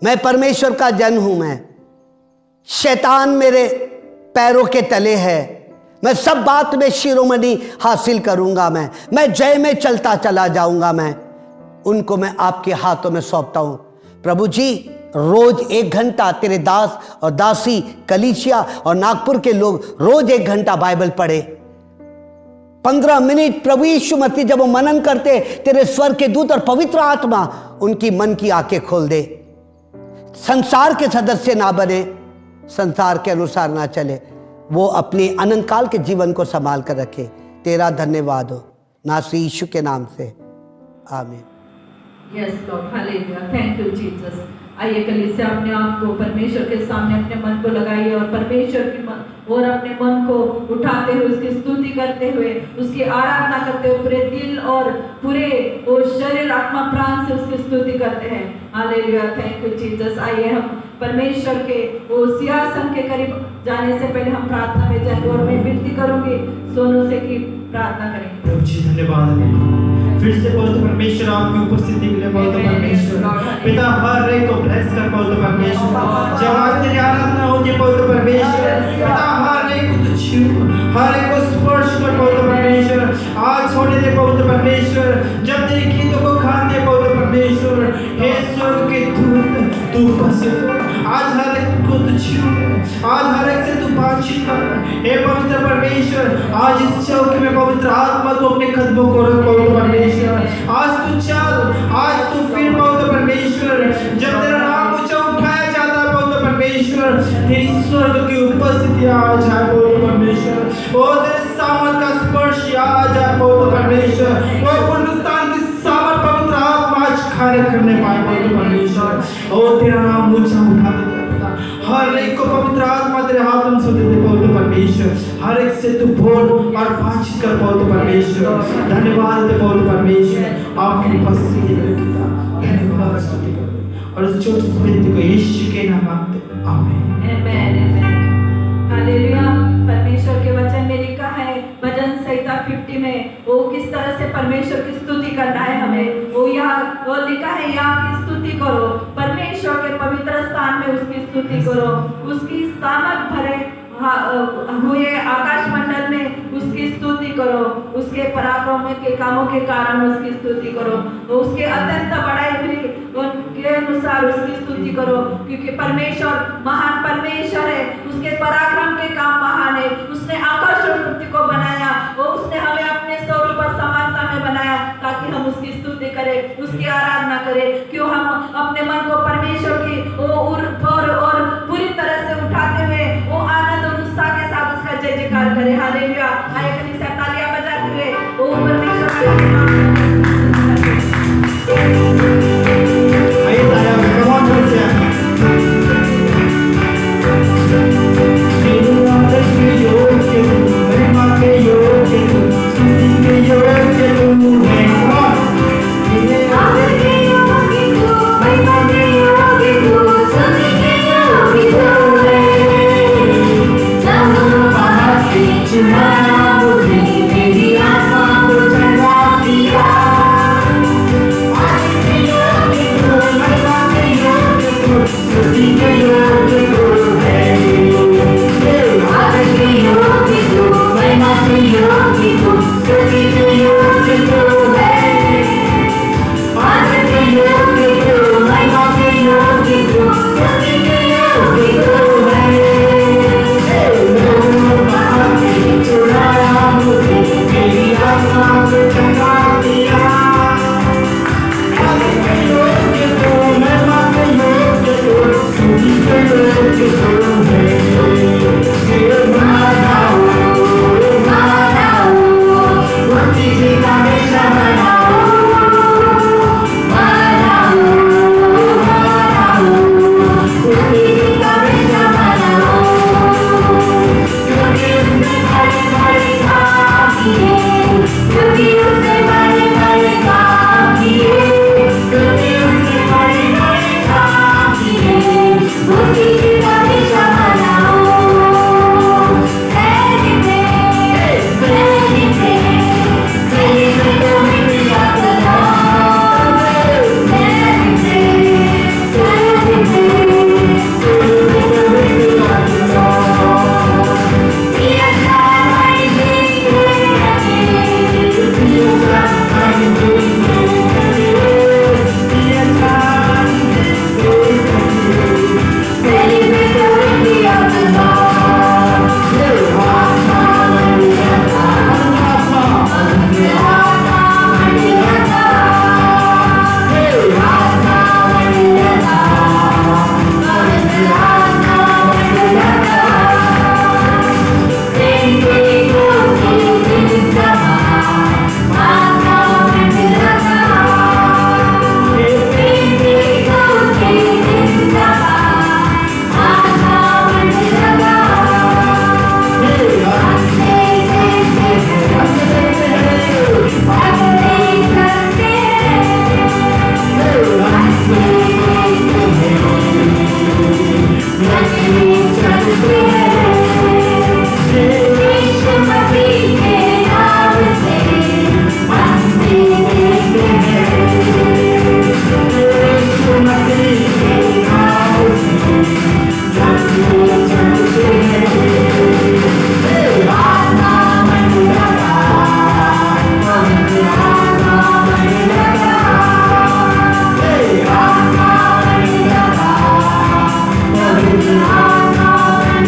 मैं परमेश्वर का जन हूं, मैं शैतान मेरे पैरों के तले है, मैं सब बात में शिरोमणि हासिल करूंगा, मैं जय में चलता चला जाऊंगा, उनको मैं आपके हाथों में सौंपता हूं। प्रभु जी, रोज 1 घंटा तेरे दास और दासी कलीसिया और नागपुर के लोग रोज 1 घंटा बाइबल पढ़े, 15 मिनट प्रभु यीशु मसीह जब वो मनन करते, तेरे स्वर के दूत और पवित्र आत्मा उनकी मन की आंखें खोल दे। संसार के सदस्य ना बने, संसार के अनुसार ना चले, वो अपने अनंत काल के जीवन को संभाल कर रखे। तेरा धन्यवाद हो नासरी यीशु के नाम से, आमीन। Yes, Lord, hallelujah. Thank you, Jesus. आइए कलीसिया अपने आप को परमेश्वर के सामने अपने मन को लगाइए और परमेश्वर की मन और अपने मन को उठाते हुए उसकी स्तुति करते हुए, उसकी आराधना करते हुए पूरे दिल और पूरे वो शरीर आत्मा प्राण से उसकी स्तुति करते हैं। Hallelujah, thank you Jesus. आइए हम परमेश्वर के वो सिंहासन के करीब जाने से पहले हम प्रार्थना में जाएंगे और मैं विनती करूंगी सोनू से कि प्रार्थना करेंगे। प्रभु जी धन्यवाद, फिर से बहुत परमेश्वर आपकी उपस्थिति के लिए बहुत परमेश्वर पिता, हर एक को ब्लेस कर बहुत परमेश्वर, जब आज तेरी आराधना होगी बहुत परमेश्वर पिता, हर एक को छू, हर एक को स्पर्श कर बहुत परमेश्वर, आज होने दे बहुत परमेश्वर, जब तेरे गीतों को खाने बहुत परमेश्वर, हे स्वर्ग के दूत तू उपस्थित हो, आज हर एक को तू छू, आज हर एक से तू बातचीत कर, हे पवित्र परमेश्वर, आज इस चौकी में पवित्र आत्मा तू अपने कदमों को रख बहुत परमेश्वर, आज तू चल, आज तू फिर बहुत परमेश्वर, जब तेरा नाम ऊंचा उठाया जाता है बहुत परमेश्वर, तेरी स्वर्ग की उपस्थिति आ जाए बहुत परमेश्वर, ओ तेरे सामर्थ का स्पर्श आ जाए बहुत परमेश्वर, वो पुनरुत्थान की सामर्थ पवित्र आत्मा आज कार्य करने पाए बहुत परमेश्वर, ओ तेरा नाम ऊंचा उठा दे, हर एक को पवित्र आत्मा तेरे हाथों से दे दे बहुत परमेश्वर, हर एक से तू बोल और बातचीत कर बहुत परमेश्वर, धन्यवाद दे बहुत परमेश्वर, आपकी उपस्थिति के लिए पिता, धन्यवाद स्तुति करो और इस छोटी सी विनती को यीशु के नाम में आमीन। हालेलुया। परमेश्वर के वचन में लिखा है भजन संहिता 50 में वो किस तरह से परमेश्वर की स्तुति करना है हमें, वो लिखा है यहाँ की स्तुति करो, परमेश्वर के पवित्र स्थान में उसकी स्तुति करो, उसकी सामर्थ भरे हुए आकाश मंडल में उसकी स्तुति करो, उसके पराक्रम के कामों के कारण उसकी स्तुति करो, उसके अत्यंत बड़ाई हुई उनके अनुसार उसकी स्तुति करो, क्योंकि परमेश्वर महान परमेश्वर है, उसके पराक्रम के काम महान है, उसने आकाश और पृथ्वी को बनाया, वो उसने हमें अपने स्वरूप और समानता में बनाया ताकि हम उसकी स्तुति करें, उसकी आराधना करें। क्यों हम अपने मन को परमेश्वर की और पूरी तरह से उठाते हुए वो आनंद और उत्साह के साथ उसका जय जयकार करें। हालेलुया। आइए कलीसिया तालियां बजाते हुए वो परमेश्वर के चुराया मुझे, मेरी आत्मा को चढ़ा दिया। आने के योग्य तू, महिमा के योग्य तू, स्तुति के योग्य तू है। आदर के योग्य तू, महिमा के योग्य तू, स्तुति के योग्य तू है। आदर के योग्य तू, महिमा के योग्य तू, स्तुति के योग्य तू है। चुराया मुझे, मेरी आत्मा को चढ़ा दिया। आदर के योग्य तू, महिमा के योग्य तू, स्तुति के योग्य तू है। मनाओ, मनाओ, मूर्ति जी का हमेशा मनाओ। मनाओ, मनाओ, मूर्ति जी का हमेशा मनाओ। क्योंकि उसने बड़े बड़े काम किए, क्योंकि उसने बड़े बड़े काम किए, क्योंकि उसने बड़े बड़े काम किए। मूर्ति जी का हमेशा मनाओ।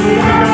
Yeah.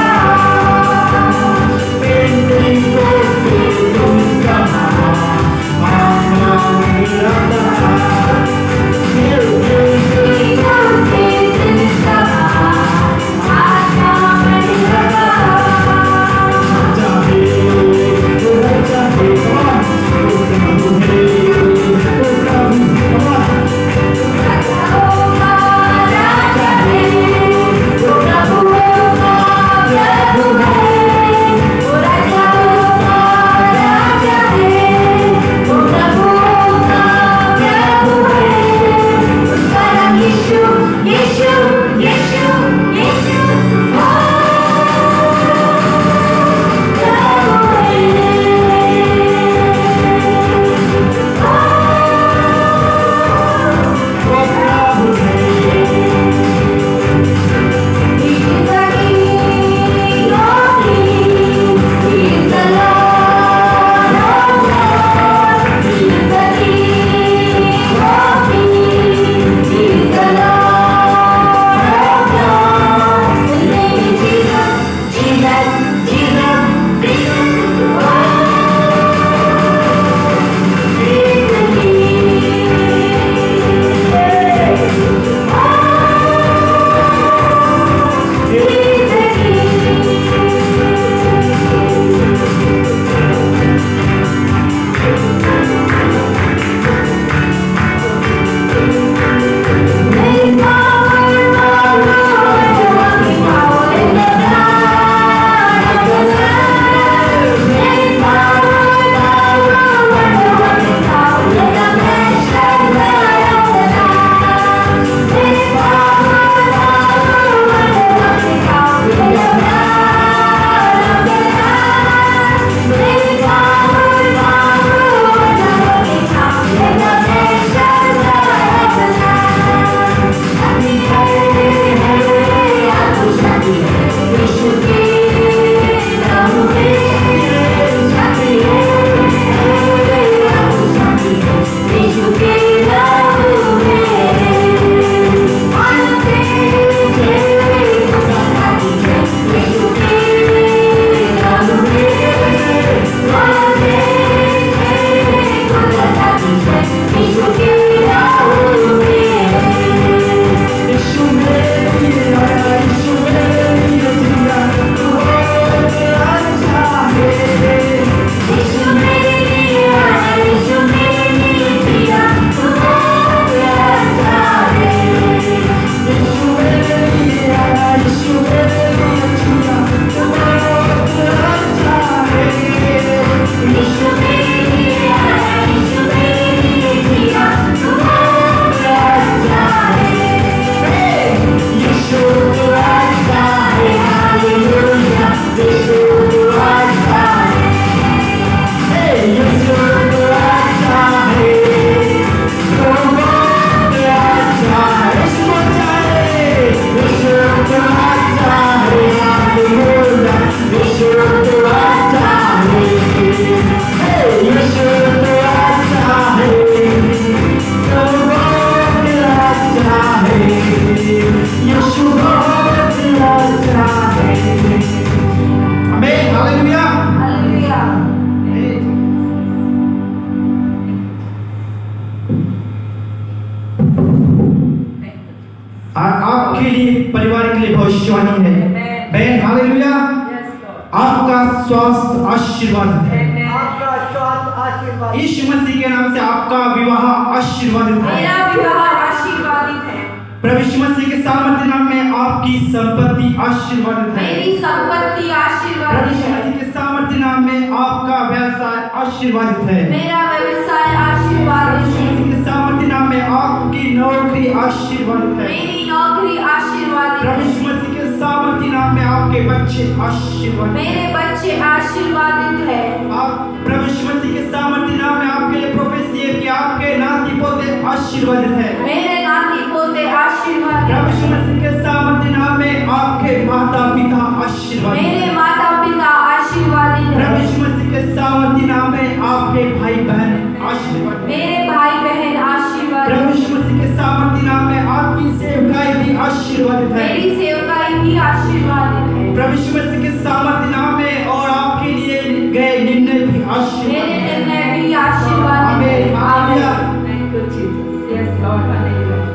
बहन हालेलुया, Yes, Lord. आपका स्वास्थ्य आशीर्वादित है। Amen. आपका स्वास्थ्य आशीर्वाद, यीशु मसीह के नाम से आपका विवाह आशीर्वादित है। मेरा विवाह आशीर्वादित है। प्रभु यीशु मसीह के सामर्थ्य नाम में आपकी संपत्ति आशीर्वादित है। मेरी संपत्ति प्रभु आशीर्वादित यीशु है। मसीह के सामर्थ्य नाम में आपका व्यवसाय आशीर्वादित है। मेरा व्यवसाय आशीर्वादित प्रभु है। यीशु मसीह के सामर्थ्य नाम में आपकी नौकरी आशीर्वादित है। मेरी नौकरी आशीर्वादित प्रभु है। यीशु मसीह के सामर्थ्य नाम में आपके बच्चे आशीर्वादित हैं। मेरे बच्चे आशीर्वादित है। आप प्रभु यीशु मसीह के सामर्थ्य नाम में आपके लिए प्रोफेसी है कि आपके नाती पोते आशीर्वादित है। मेरे नाती पोते आशीर्वादित प्रभु है। यीशु मसीह के सामर्थ्य नाम में आपके माता पिता आशीर्वादित मेरे हैं। माता पिता आशीर्वादित प्रभु है। यीशु मसीह के सामर्थ्य नाम में आपके भाई बहन आशीर्वादित हैं। मेरे भाई बहन आशीर्वादित प्रभु है। यीशु मसीह के सामर्थ्य नाम में आपकी सेवकाई भी आशीर्वादित है। मेरी सेवकाई भी आशीर्वादित है। प्रभु यीशु मसीह के सामर्थ्य नाम में और आपके लिए गए निर्णय भी मेरे आशीर्वादित हैं। निर्णय भी आशीर्वादित है। आमीन, hallelujah. Thank you, Jesus. Yes, Lord. Hallelujah.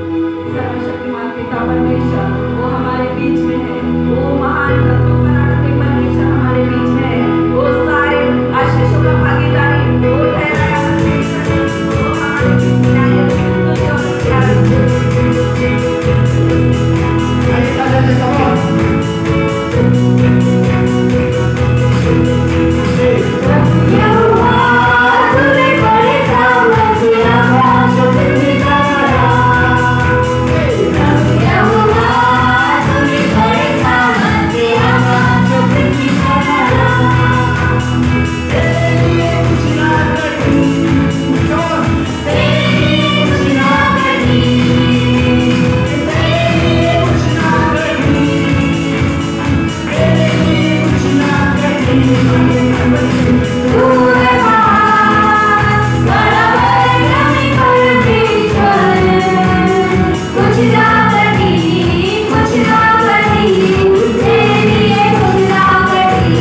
सर्वशक्तिमान पिता परमेश्वर वो हमारे बीच में है। वो महान तत्व बनाने के परमेश्वर हमारे बीच में है। वो सारे आशीषों का भागीदारी वो ठहराया परमेश्वर। वो हमारे बीच में आए। स्तुति और प्यार। आइए, ताजा से कहो। यहोवा तूने बड़े काम किया, शुक्रिया यहोवा तूने बड़े काम किया, शुक्रिया तेरे लिए कुछ ना करूं, तेरे लिए कुछ ना करूं, तेरे लिए कुछ ना करूं, तेरे लिए कुछ ना करूं। तू है महान, बड़ा पराक्रमी परमेश्वर, कुछ ना करी, कुछ ना करी, तेरे लिए कुछ ना करी,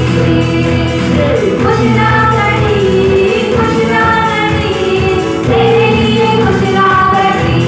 कुछ ना करी, कुछ ना करी, तेरे लिए कुछ ना करी।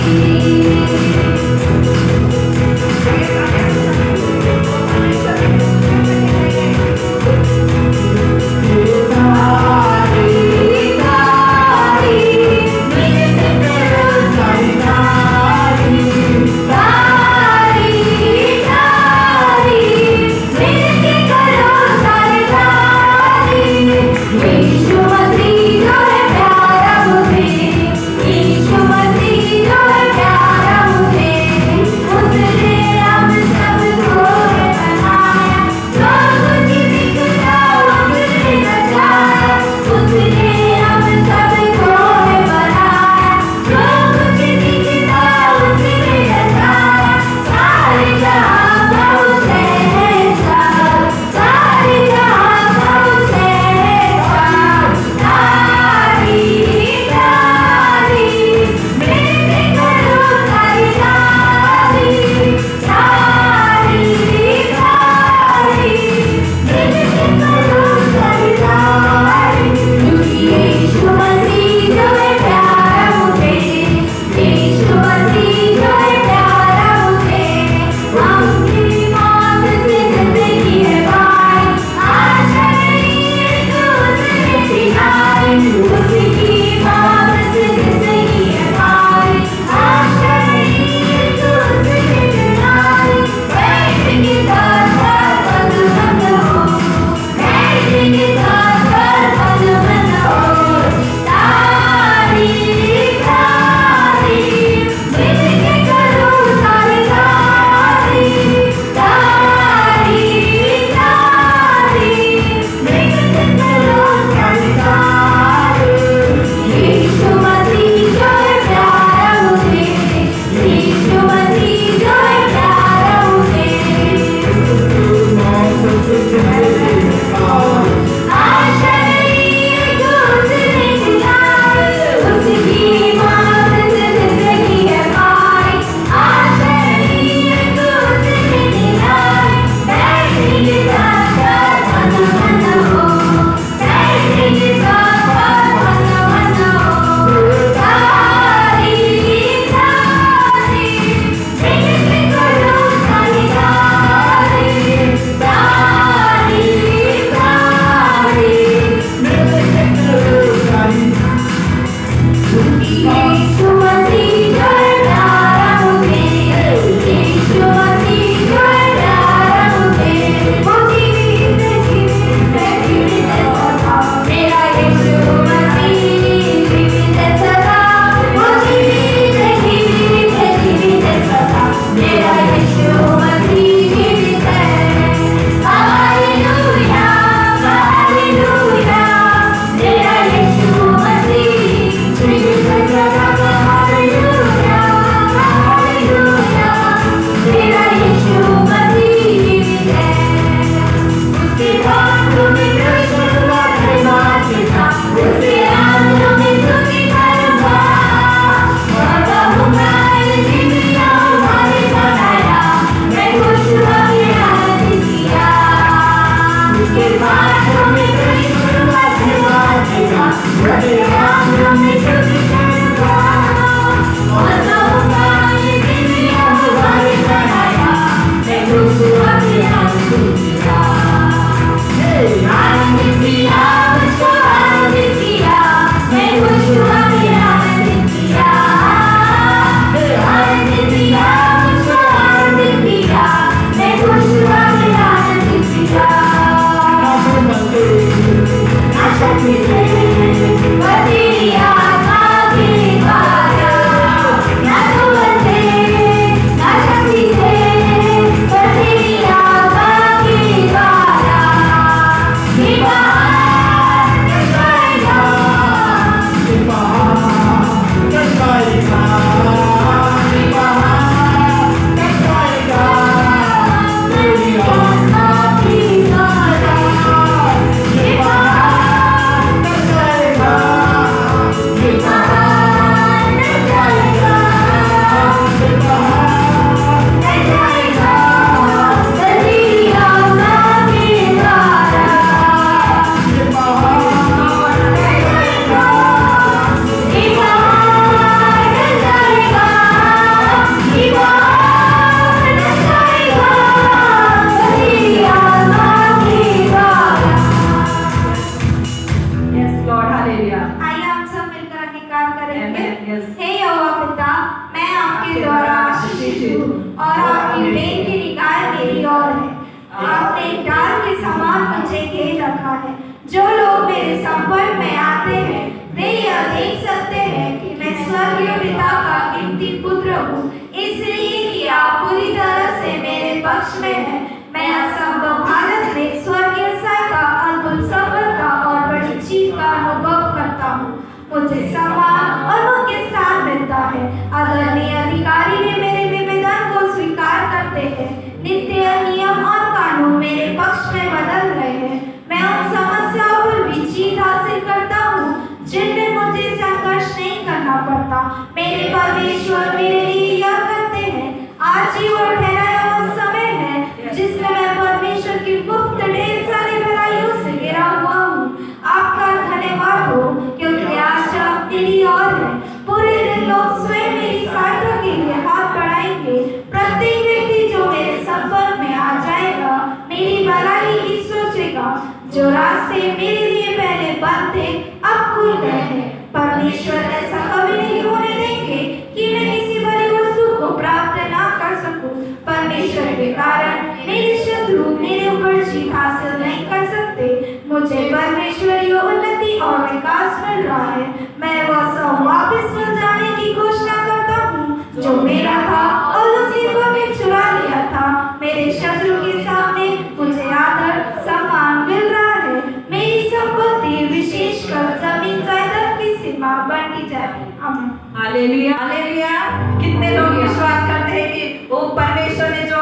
एक डाल के समान मुझे घेर रखा है। जो लोग मेरे संपर्क में आते हैं वे यह देख सकते हैं कि मैं स्वर्गीय पिता का कीमती पुत्र हूँ, इसलिए कि आप पूरी तरह से मेरे पक्ष में हैं। मैं असंभव हालत में स्वर्गीय का अद्भुत सफलता और बड़ी जीत का अनुभव करता हूँ। मुझे सम्मान और मुख्य स्थान मिलता है। आदरणीय अधिकारी ने मेरे निवेदन को स्वीकार करते हैं। नित्य नियम और कानून मेरे पक्ष में बदल रहे हैं। मैं उन समस्याओं पर भी जीत हासिल करता हूँ जिनमें मुझे संघर्ष नहीं करना पड़ता। मेरे परमेश्वर मेरे लिए यह करते हैं। आज ही वो ठहराया हुआ समय है जिसमें मैं परमेश्वर की गुप्त ढेर सारी भलाइयों से घिरा हुआ हूँ। आपका धन्यवाद हो क्योंकि आज आप मेरी ओर हैं। पूरे दिन लोग स्वयं मेरी सहायता के लिए हाथ बढ़ाएंगे। प्रत्येक व्यक्ति जो मेरे संपर्क में आ जाएगा मेरी भलाई ही सोचेगा। जो रास्ते मेरे लिए पहले बंद थे अब खुल गए हैं। परमेश्वर ऐसा कभी नहीं होने देंगे कि मैं किसी बड़ी वस्तु को प्राप्त ना कर सकूं। परमेश्वर के कारण मेरे शत्रु मेरे ऊपर जीत हासिल नहीं कर सकते। मुझे परमेश्वरीय उन्नति और विकास मिल रहा है। मैं वह सब वापस मिल जाने की घोषणा करता हूँ जो मेरा था और उसी को भी चुरा लिया था। मेरे शत्रु के सामने मुझे आदर सम्मान मिल रहा है। मेरी संपत्ति विशेषकर जमीन जायदाद की सीमा बढ़ती जाएगी। आमीन। Hallelujah hallelujah. कितने लोग विश्वास करते हैं कि वो परमेश्वर ने जो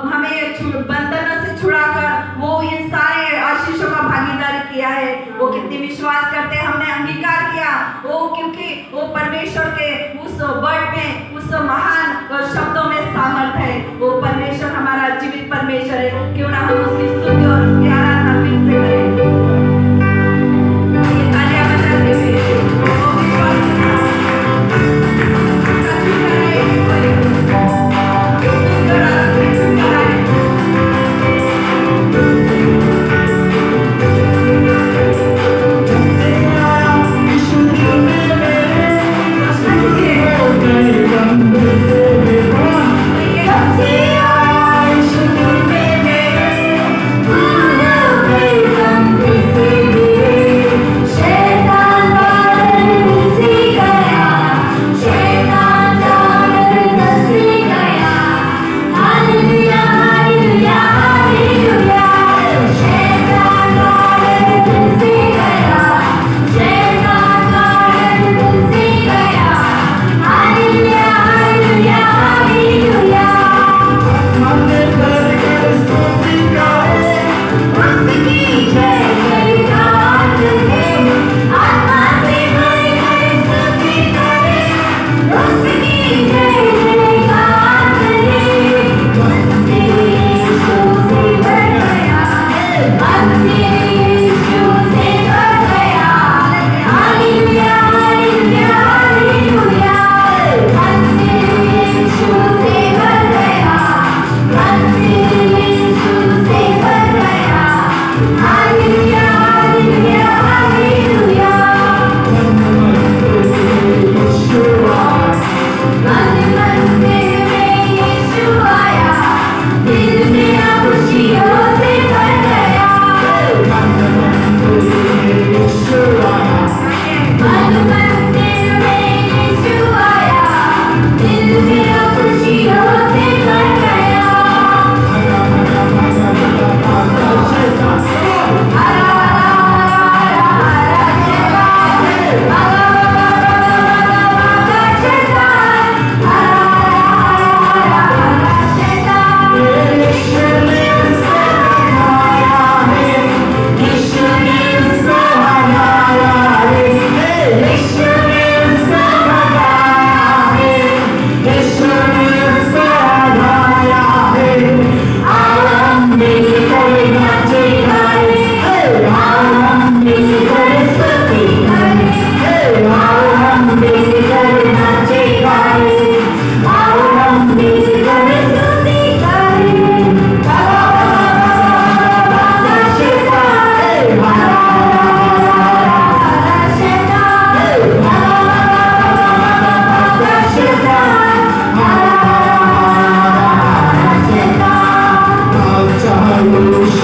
हमें बंधनों से छुड़ाकर वो इन सारे आशीषों का भागीदारी किया है। वो कितने विश्वास करते हैं। हमने अंगीकार किया वो क्योंकि वो परमेश्वर के उस वर्ड में उस महान शब्दों में सामर्थ है। वो परमेश्वर हमारा जीवित परमेश्वर है। क्यों ना हम उसकी स्तुति और उसकी आराधना फिर से करें। ये तालियां बजाते हुए वो विश्वास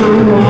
Hallelujah.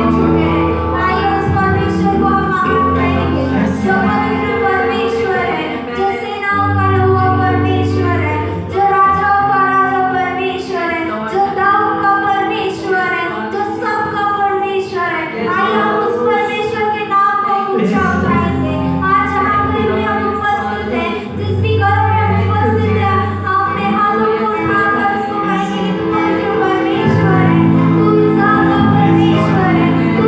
मिल चुके हैं। आइए उस परमेश्वर को हम आनंद करेंगे, जो पवित्र परमेश्वर है, जो सेनाओं का यहोवा परमेश्वर है, जो राजाओं का राजा परमेश्वर है, जो दाऊद का परमेश्वर है, जो सबका परमेश्वर है। आइए हम उस परमेश्वर के नाम को ऊंचा उठाएंगे। आज जहाँ कहीं भी हम उपस्थित हैं, जिस भी घर में हम उपस्थित हैं, हम अपने हाथों को उठाकर उसको कहेंगे कि तू पवित्र परमेश्वर है, तू इज़राइल का परमेश्वर है, तू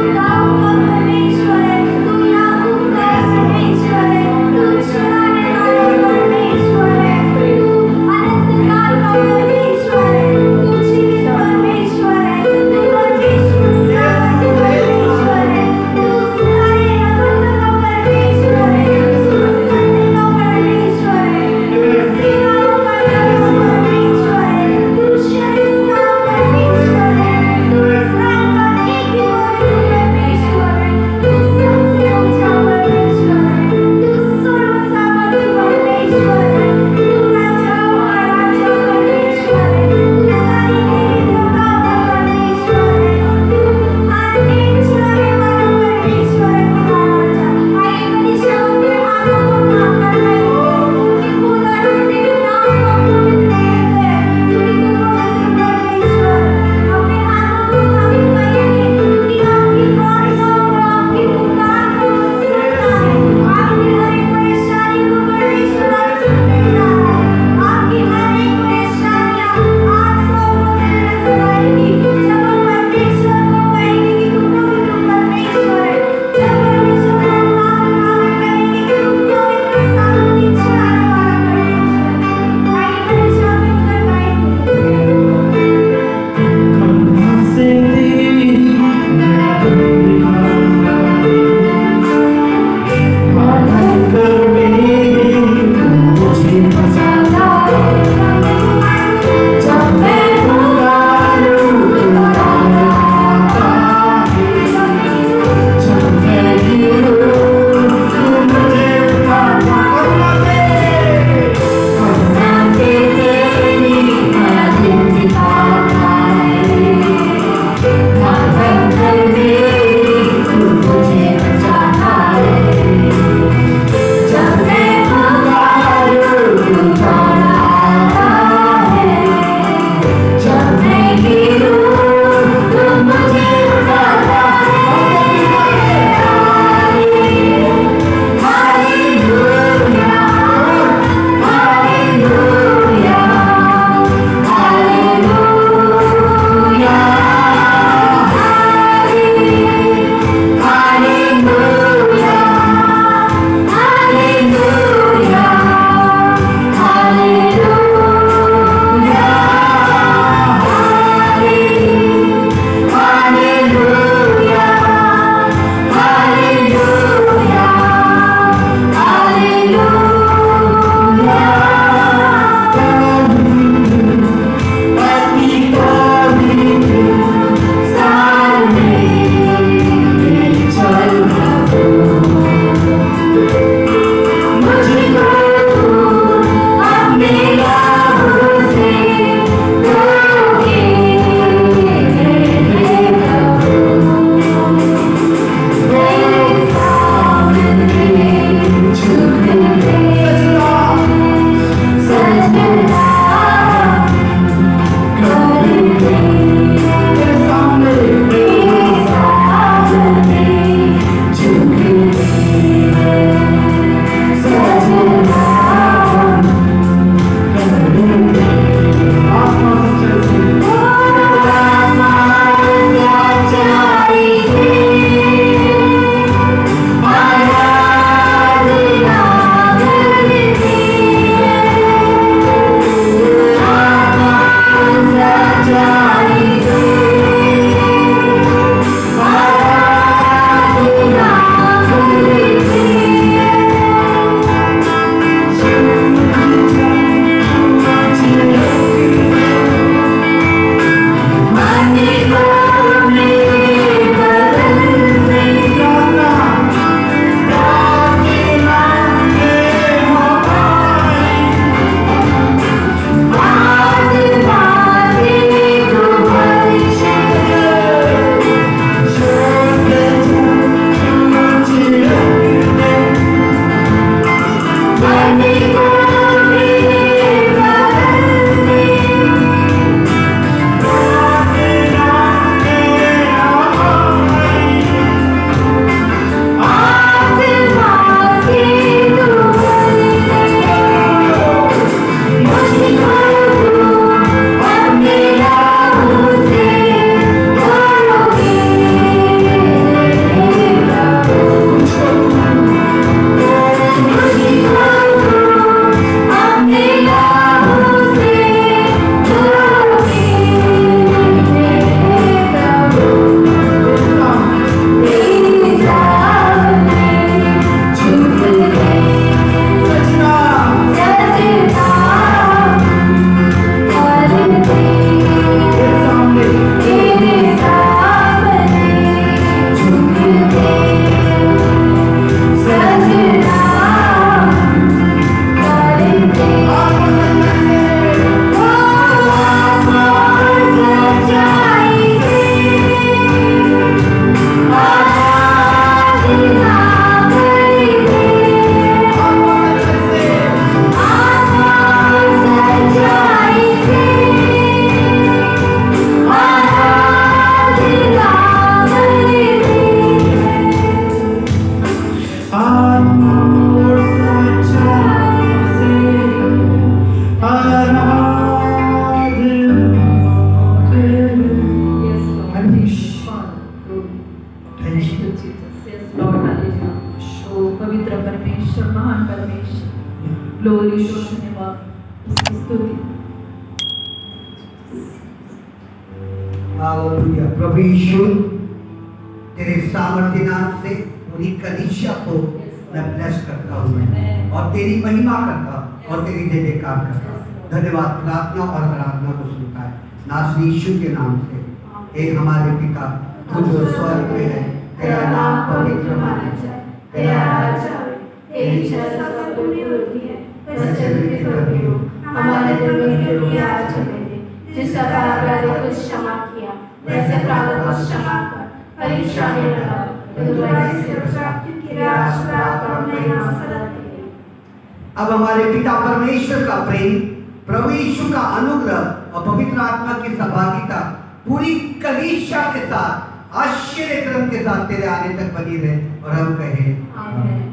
परमेश्वर ग्लोरी धन्यवाद उसकी स्तुति हालेलुया। प्रभु यीशु तेरे सामर्थ्य नाम से पूरी कलीसिया को मैं ब्लेस करता हूँ और तेरी महिमा करता और तेरी जय जयकार करता। धन्यवाद, प्रार्थना और आराधना को सुनता है नासरी यीशु के नाम से। हे हमारे पिता तू जो स्वर्ग में है, तेरा नाम पवित्र माना जाए, तेरा राज्य आए, तेरी इच्छा सब पूरी होती है वैसे भी होती हो। हमारे दिल के लिए आज हमें दे, जिस प्रकार अपराधी को क्षमा किया वैसे अपराध को क्षमा कर, परीक्षा में न डाल, तो बुराई से बचा, क्योंकि राज प्राप्त और महिमा सदा तेरी है। अब हमारे पिता परमेश्वर का प्रेम, प्रभु यीशु का अनुग्रह और पवित्र आत्मा की सहभागिता पूरी कलीसिया के साथ आश्चर्य क्रम के साथ तेरे आने तक बनी रहे और हम कहें आमीन।